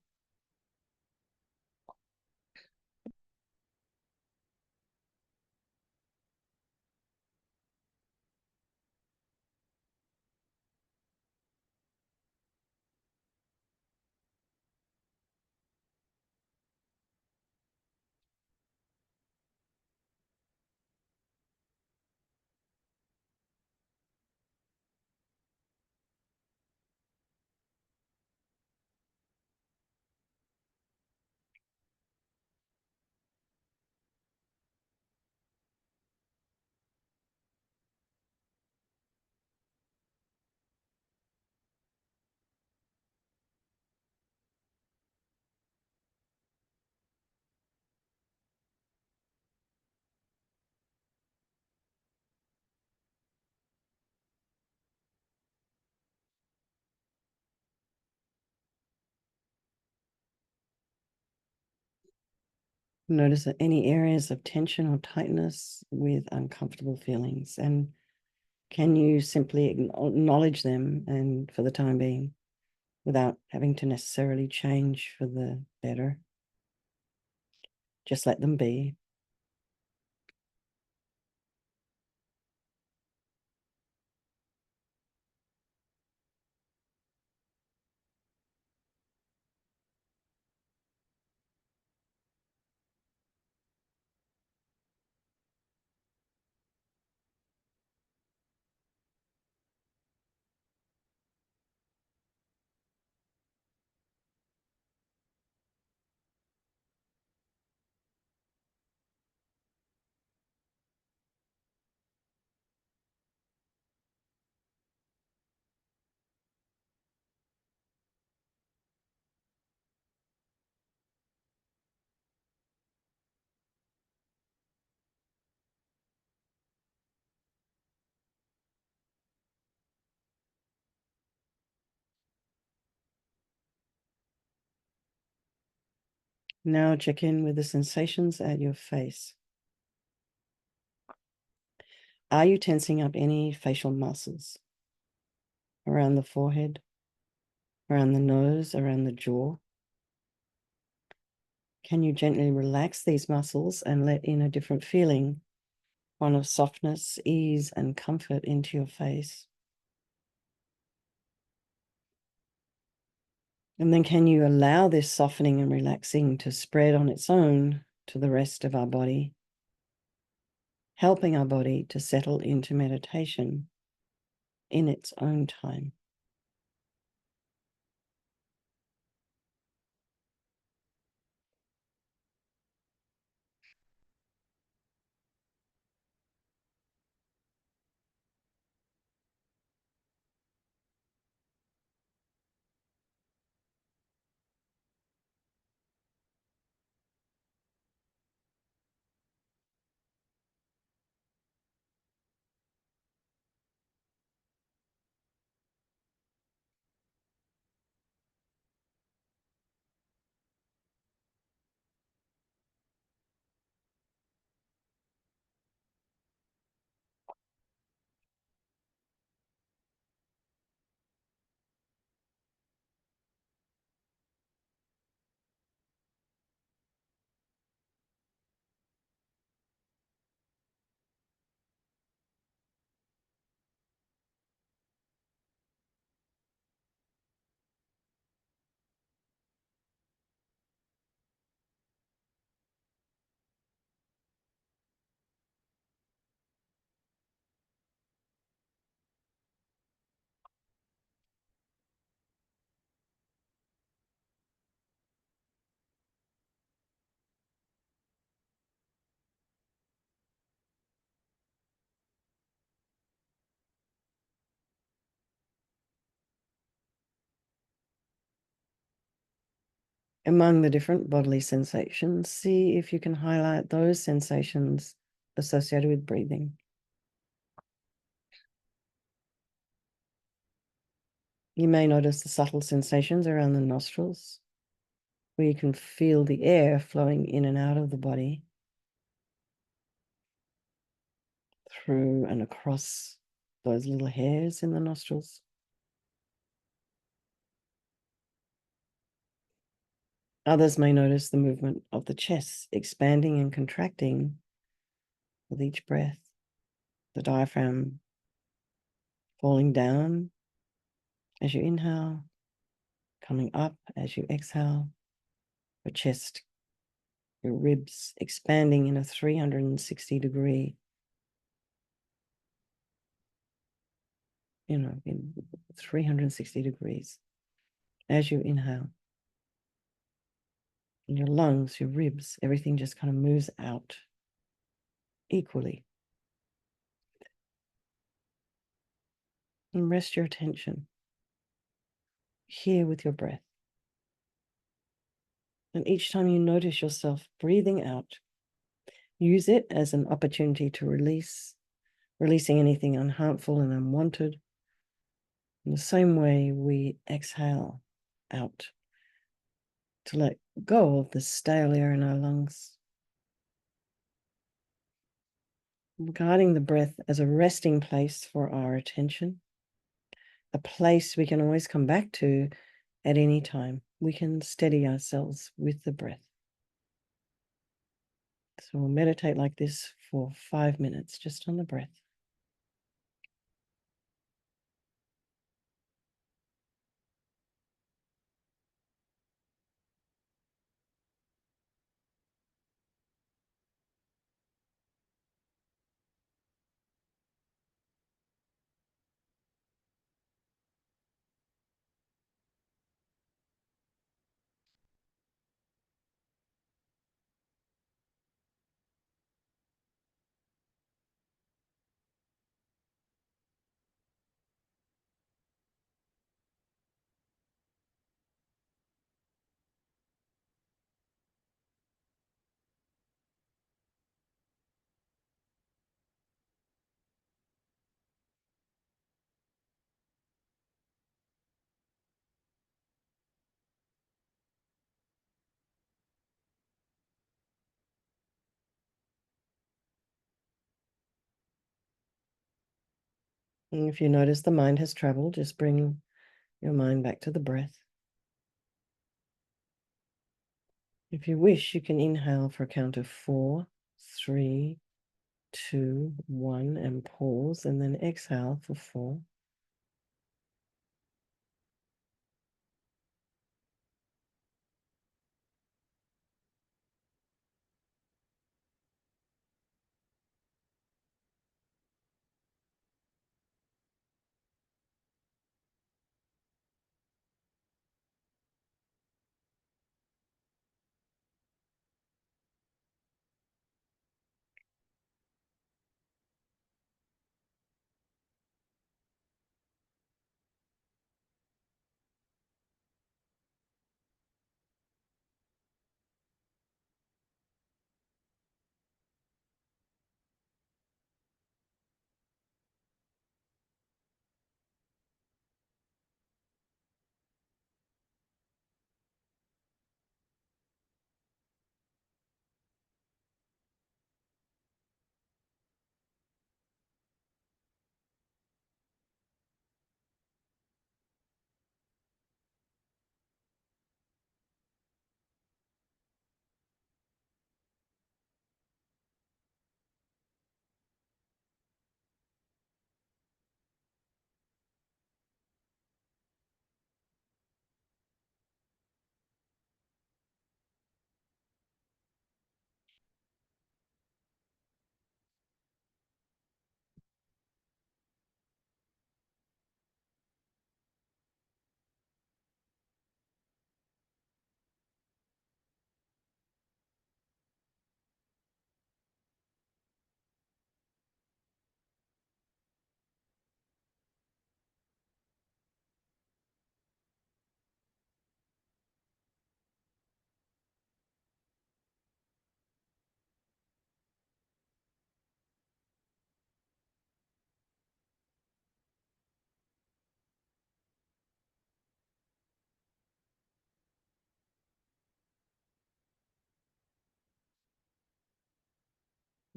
Notice any areas of tension or tightness with uncomfortable feelings, and can you simply acknowledge them and for the time being without having to necessarily change for the better? Just let them be. Now check in with the sensations at your face. Are you tensing up any facial muscles around the forehead, around the nose, around the jaw? Can you gently relax these muscles and let in a different feeling, one of softness, ease, and comfort into your face? And then can you allow this softening and relaxing to spread on its own to the rest of our body, helping our body to settle into meditation in its own time? among the different bodily sensations, see if you can highlight those sensations associated with breathing. You may notice the subtle sensations around the nostrils, where you can feel the air flowing in and out of the body, through and across those little hairs in the nostrils. Others may notice the movement of the chest expanding and contracting with each breath, the diaphragm falling down as you inhale, coming up as you exhale, your chest, your ribs expanding in a 360-degree, in 360 degrees as you inhale. And your lungs, your ribs, everything just kind of moves out equally. And rest your attention here with your breath. And each time you notice yourself breathing out, use it as an opportunity to releasing anything unharmful and unwanted. In the same way we exhale out, to let go of the stale air in our lungs. Guiding the breath as a resting place for our attention, a place we can always come back to at any time. We can steady ourselves with the breath. So we'll meditate like this for 5 minutes, just on the breath. And if you notice the mind has traveled, just bring your mind back to the breath. If you wish, you can inhale for a count of 4, 3, 2, 1, and pause, and then exhale for 4.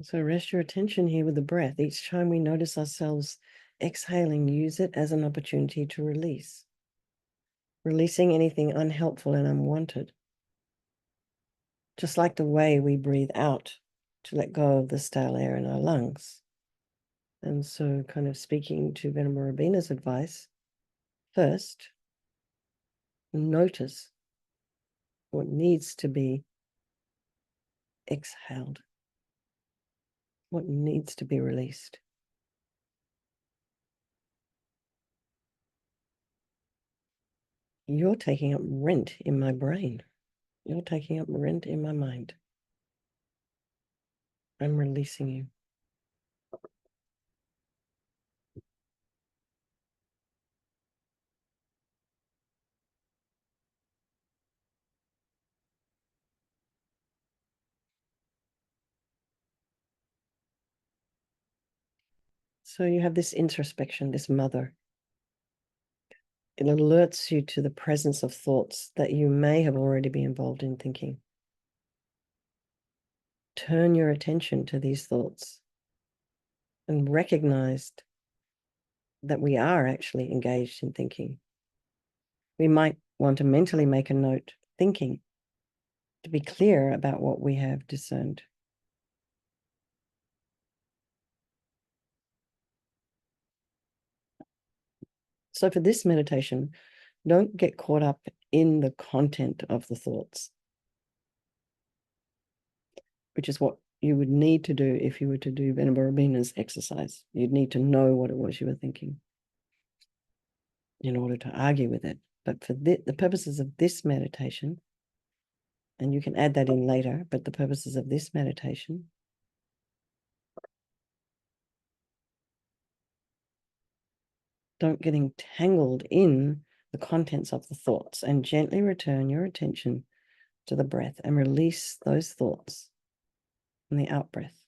So rest your attention here with the breath. Each time we notice ourselves exhaling, use it as an opportunity to release. Releasing anything unhelpful and unwanted. Just like the way we breathe out to let go of the stale air in our lungs. And so kind of speaking to Venerable Rabina's advice, first, notice what needs to be exhaled, what needs to be released. You're taking up rent in my brain. You're taking up rent in my mind. I'm releasing you. So you have this introspection, this mother. It alerts you to the presence of thoughts that you may have already been involved in thinking. Turn your attention to these thoughts and recognize that we are actually engaged in thinking. We might want to mentally make a note, thinking, to be clear about what we have discerned. So for this meditation, don't get caught up in the content of the thoughts, which is what you would need to do if you were to do Venerable Rabina's exercise. You'd need to know what it was you were thinking in order to argue with it. But for the purposes of this meditation, and you can add that in later, but the purposes of this meditation, don't get entangled in the contents of the thoughts, and gently return your attention to the breath and release those thoughts in the out breath.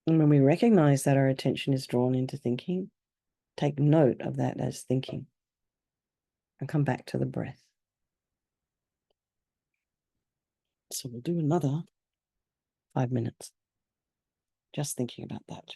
And when we recognize that our attention is drawn into thinking, take note of that as thinking and come back to the breath. So we'll do another 5 minutes just thinking about that.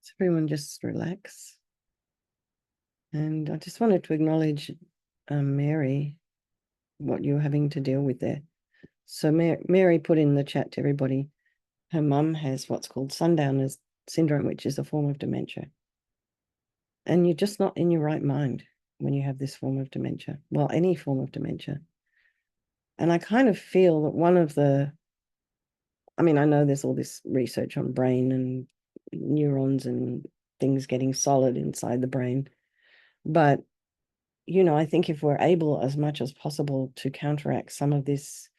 So everyone just relax. And I just wanted to acknowledge Mary, what you're having to deal with there. So Mary put in the chat to everybody, her mum has what's called sundowner's syndrome, which is a form of dementia. And you're just not in your right mind when you have this form of dementia. Well, any form of dementia. And I kind of feel that I know there's all this research on brain and neurons and things getting solid inside the brain. But, I think if we're able as much as possible to counteract some of this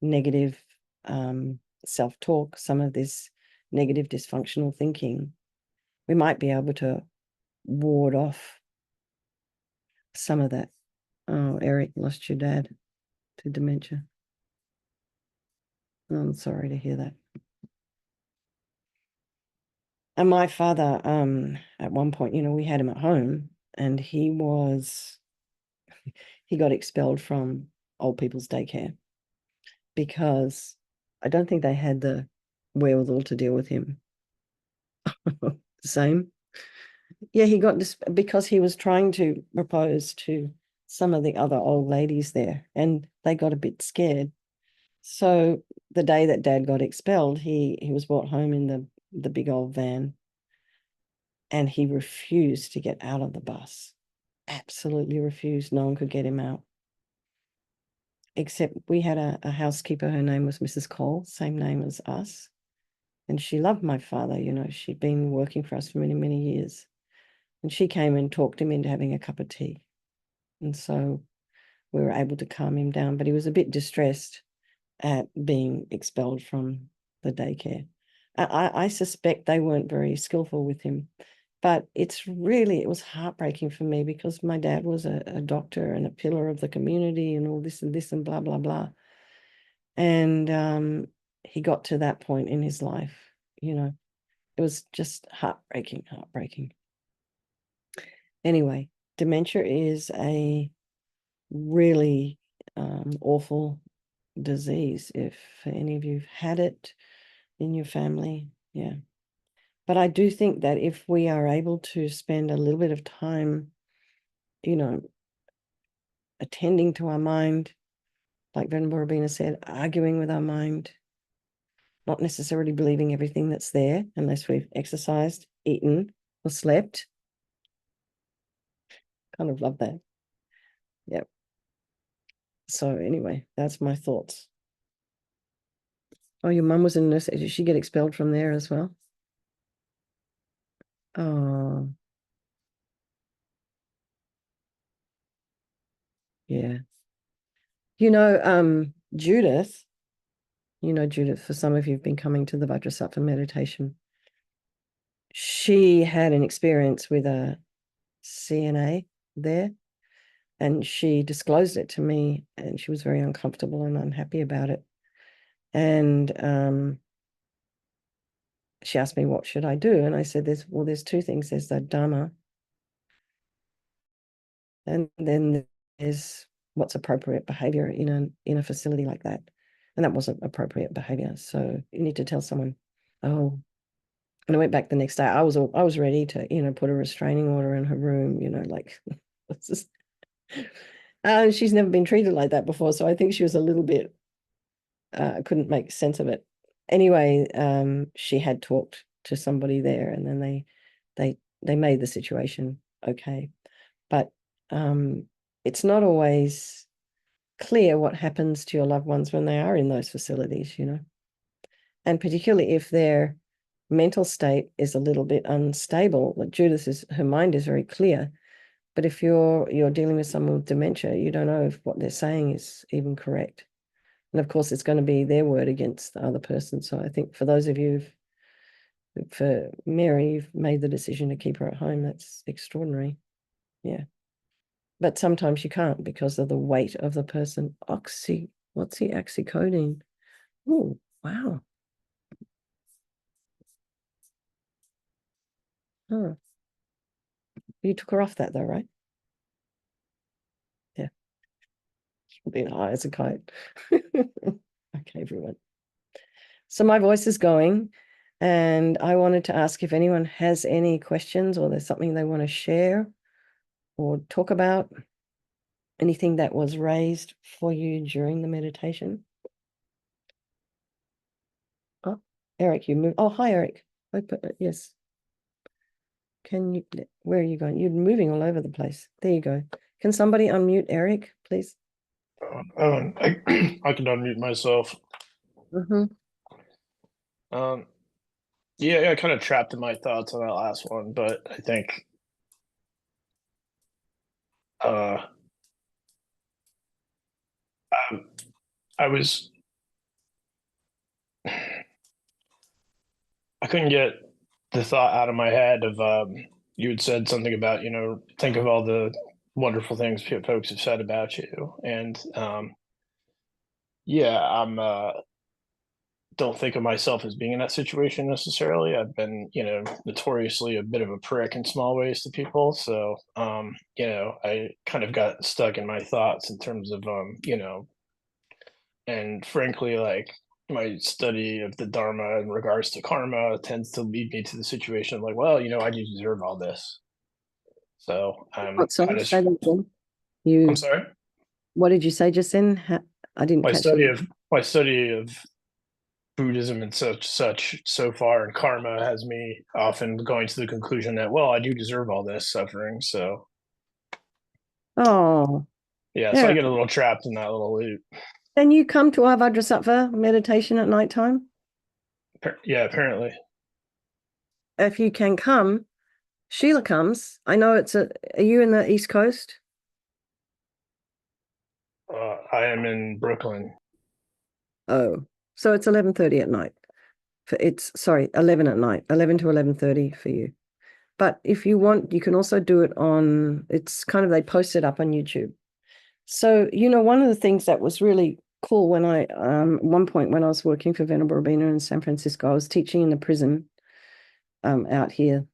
negative self-talk, some of this negative dysfunctional thinking, we might be able to ward off some of that. Oh, Eric lost your dad to dementia. I'm sorry to hear that. And my father, at one point, we had him at home, and he got expelled from old people's daycare because I don't think they had the wherewithal to deal with him. Same. Yeah, he got because he was trying to propose to some of the other old ladies there, and they got a bit scared. So the day that Dad got expelled, he was brought home in the big old van, and he refused to get out of the bus. Absolutely refused. No one could get him out. Except we had a housekeeper, her name was Mrs. Cole, same name as us. And she loved my father, she'd been working for us for many, many years. And she came and talked him into having a cup of tea. And so we were able to calm him down, but he was a bit distressed at being expelled from the daycare. I suspect they weren't very skillful with him, but it was heartbreaking for me because my dad was a doctor and a pillar of the community and all this and blah, blah, blah. And he got to that point in his life, it was just heartbreaking. Anyway, dementia is a really awful disease. If any of you've had it in your family, yeah. But I do think that if we are able to spend a little bit of time, attending to our mind, like Venerable Rabina said, arguing with our mind, not necessarily believing everything that's there unless we've exercised, eaten, or slept. Kind of love that. Yep. So anyway, that's my thoughts. Oh, your mum was in nurse. Did she get expelled from there as well? Oh, yeah. Judith, Judith, for some of you have been coming to the Vajrasattva meditation. She had an experience with a CNA there, and she disclosed it to me, and she was very uncomfortable and unhappy about it. And she asked me, what should I do? And I said, there's two things. There's the Dharma, and then there's what's appropriate behavior in a facility like that. And that wasn't appropriate behavior. So you need to tell someone, oh, and I went back the next day. I was ready to, put a restraining order in her room, like it's just, she's never been treated like that before. So I think she was a little bit, couldn't make sense of it. Anyway, she had talked to somebody there, and then they made the situation okay. But it's not always clear what happens to your loved ones when they are in those facilities, and particularly if their mental state is a little bit unstable. Like her mind is very clear, but if you're dealing with someone with dementia, you don't know if what they're saying is even correct. And of course, it's going to be their word against the other person. So I think for those of you, for Mary, you've made the decision to keep her at home. That's extraordinary. Yeah. But sometimes you can't because of the weight of the person. What's the oxycodone? Oh, wow. Huh. You took her off that though, right? Yeah. Being high as a kite. Okay, everyone. So my voice is going, And I wanted to ask if anyone has any questions or there's something they want to share or talk about, anything that was raised for you during the meditation. Oh, Eric, you moved. Oh, hi, Eric. Yes. Can you, where are you going? You're moving all over the place. There you go. Can somebody unmute Eric, please? I I can unmute myself. Mm-hmm. Yeah, I kind of trapped in my thoughts on that last one, but I think uh, um, I was I couldn't get the thought out of my head of you had said something about think of all the wonderful things folks have said about you, and yeah, I'm don't think of myself as being in that situation necessarily. I've been, notoriously a bit of a prick in small ways to people. So, I kind of got stuck in my thoughts in terms of, and frankly, like my study of the Dharma in regards to karma tends to lead me to the situation of like, well, I do deserve all this. So I'm Sorry, kind of, say that again. I'm sorry. What did you say just then? I didn't My catch study that. of my study of Buddhism and such so far, and karma has me often going to the conclusion that, well, I do deserve all this suffering. So Oh, yeah, so I Eric, get a little trapped in that little loop. can you come to our Vajrasattva meditation at night time? Yeah, apparently. If you can come, Sheila comes. I know are you in the East Coast? I am in Brooklyn. Oh, so it's 11:30 at night. Sorry, 11 at night, 11 to 11:30 for you. But if you want, you can also do it it's kind of, they post it up on YouTube. So, one of the things that was really cool when at one point when I was working for Venerable Rabina in San Francisco, I was teaching in the prison out here,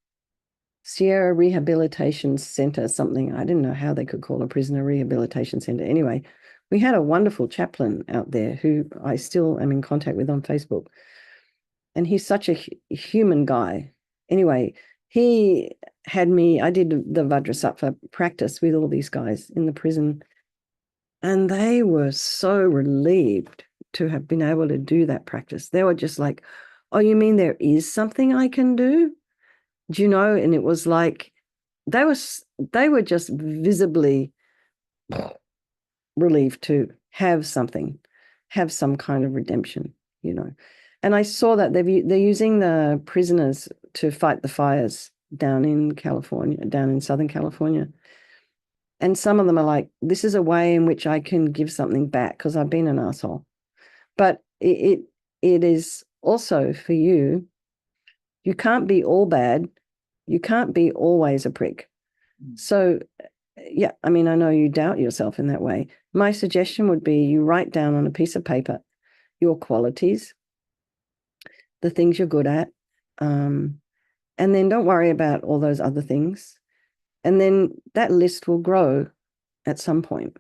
Sierra Rehabilitation Center, something. I didn't know how they could call a prisoner rehabilitation center. Anyway, we had a wonderful chaplain out there who I still am in contact with on Facebook. And he's such a human guy. Anyway, he had I did the Vajrasattva practice with all these guys in the prison. And they were so relieved to have been able to do that practice. They were just like, oh, you mean there is something I can do? Do you know? And it was like, they were just visibly relieved to have something, have some kind of redemption, And I saw that they're using the prisoners to fight the fires down in California, down in Southern California. And some of them are like, this is a way in which I can give something back because I've been an asshole. But it is also for you. You can't be all bad. You can't be always a prick. So, yeah, I mean, I know you doubt yourself in that way. My suggestion would be you write down on a piece of paper your qualities, the things you're good at, and then don't worry about all those other things. And then that list will grow at some point.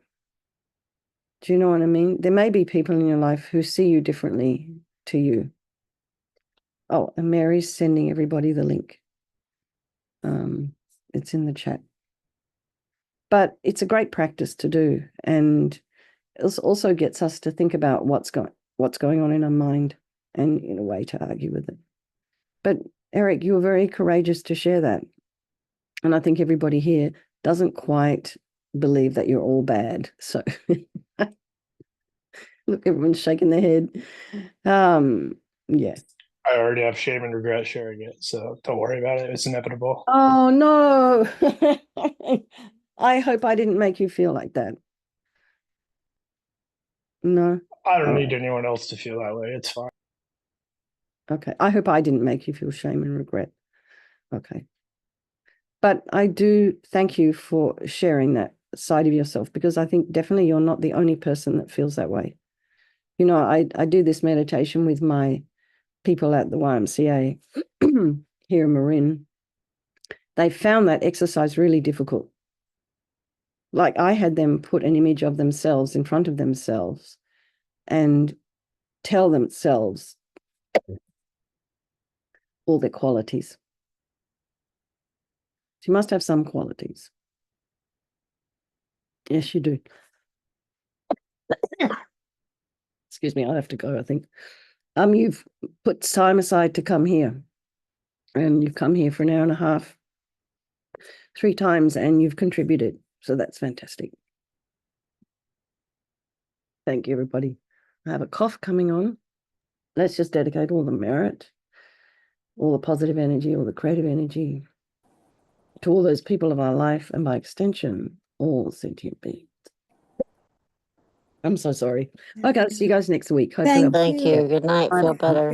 Do you know what I mean? There may be people in your life who see you differently to you. Oh, and Mary's sending everybody the link. It's in the chat. But it's a great practice to do, and it also gets us to think about what's going on in our mind, and in a way to argue with it. But Eric, you were very courageous to share that, and I think everybody here doesn't quite believe that you're all bad. So look, everyone's shaking their head. Yeah. I already have shame and regret sharing it, so don't worry about it. It's inevitable. Oh no. I hope I didn't make you feel like that. No. I don't All need right. anyone else to feel that way. It's fine. Okay. I hope I didn't make you feel shame and regret. Okay. But I do thank you for sharing that side of yourself, because I think definitely you're not the only person that feels that way. I do this meditation with my people at the YMCA here in Marin. They found that exercise really difficult. Like, I had them put an image of themselves in front of themselves and tell themselves all their qualities. So you must have some qualities. Yes, you do. Excuse me, I have to go, I think. You've put time aside to come here, and you've come here for an hour and a half, 3 times, and you've contributed. So that's fantastic. Thank you, everybody. I have a cough coming on. Let's just dedicate all the merit, all the positive energy, all the creative energy to all those people of our life, and by extension, all sentient beings. I'm so sorry. Okay, I'll see you guys next week. Hopefully Thank you. Good night. Feel better.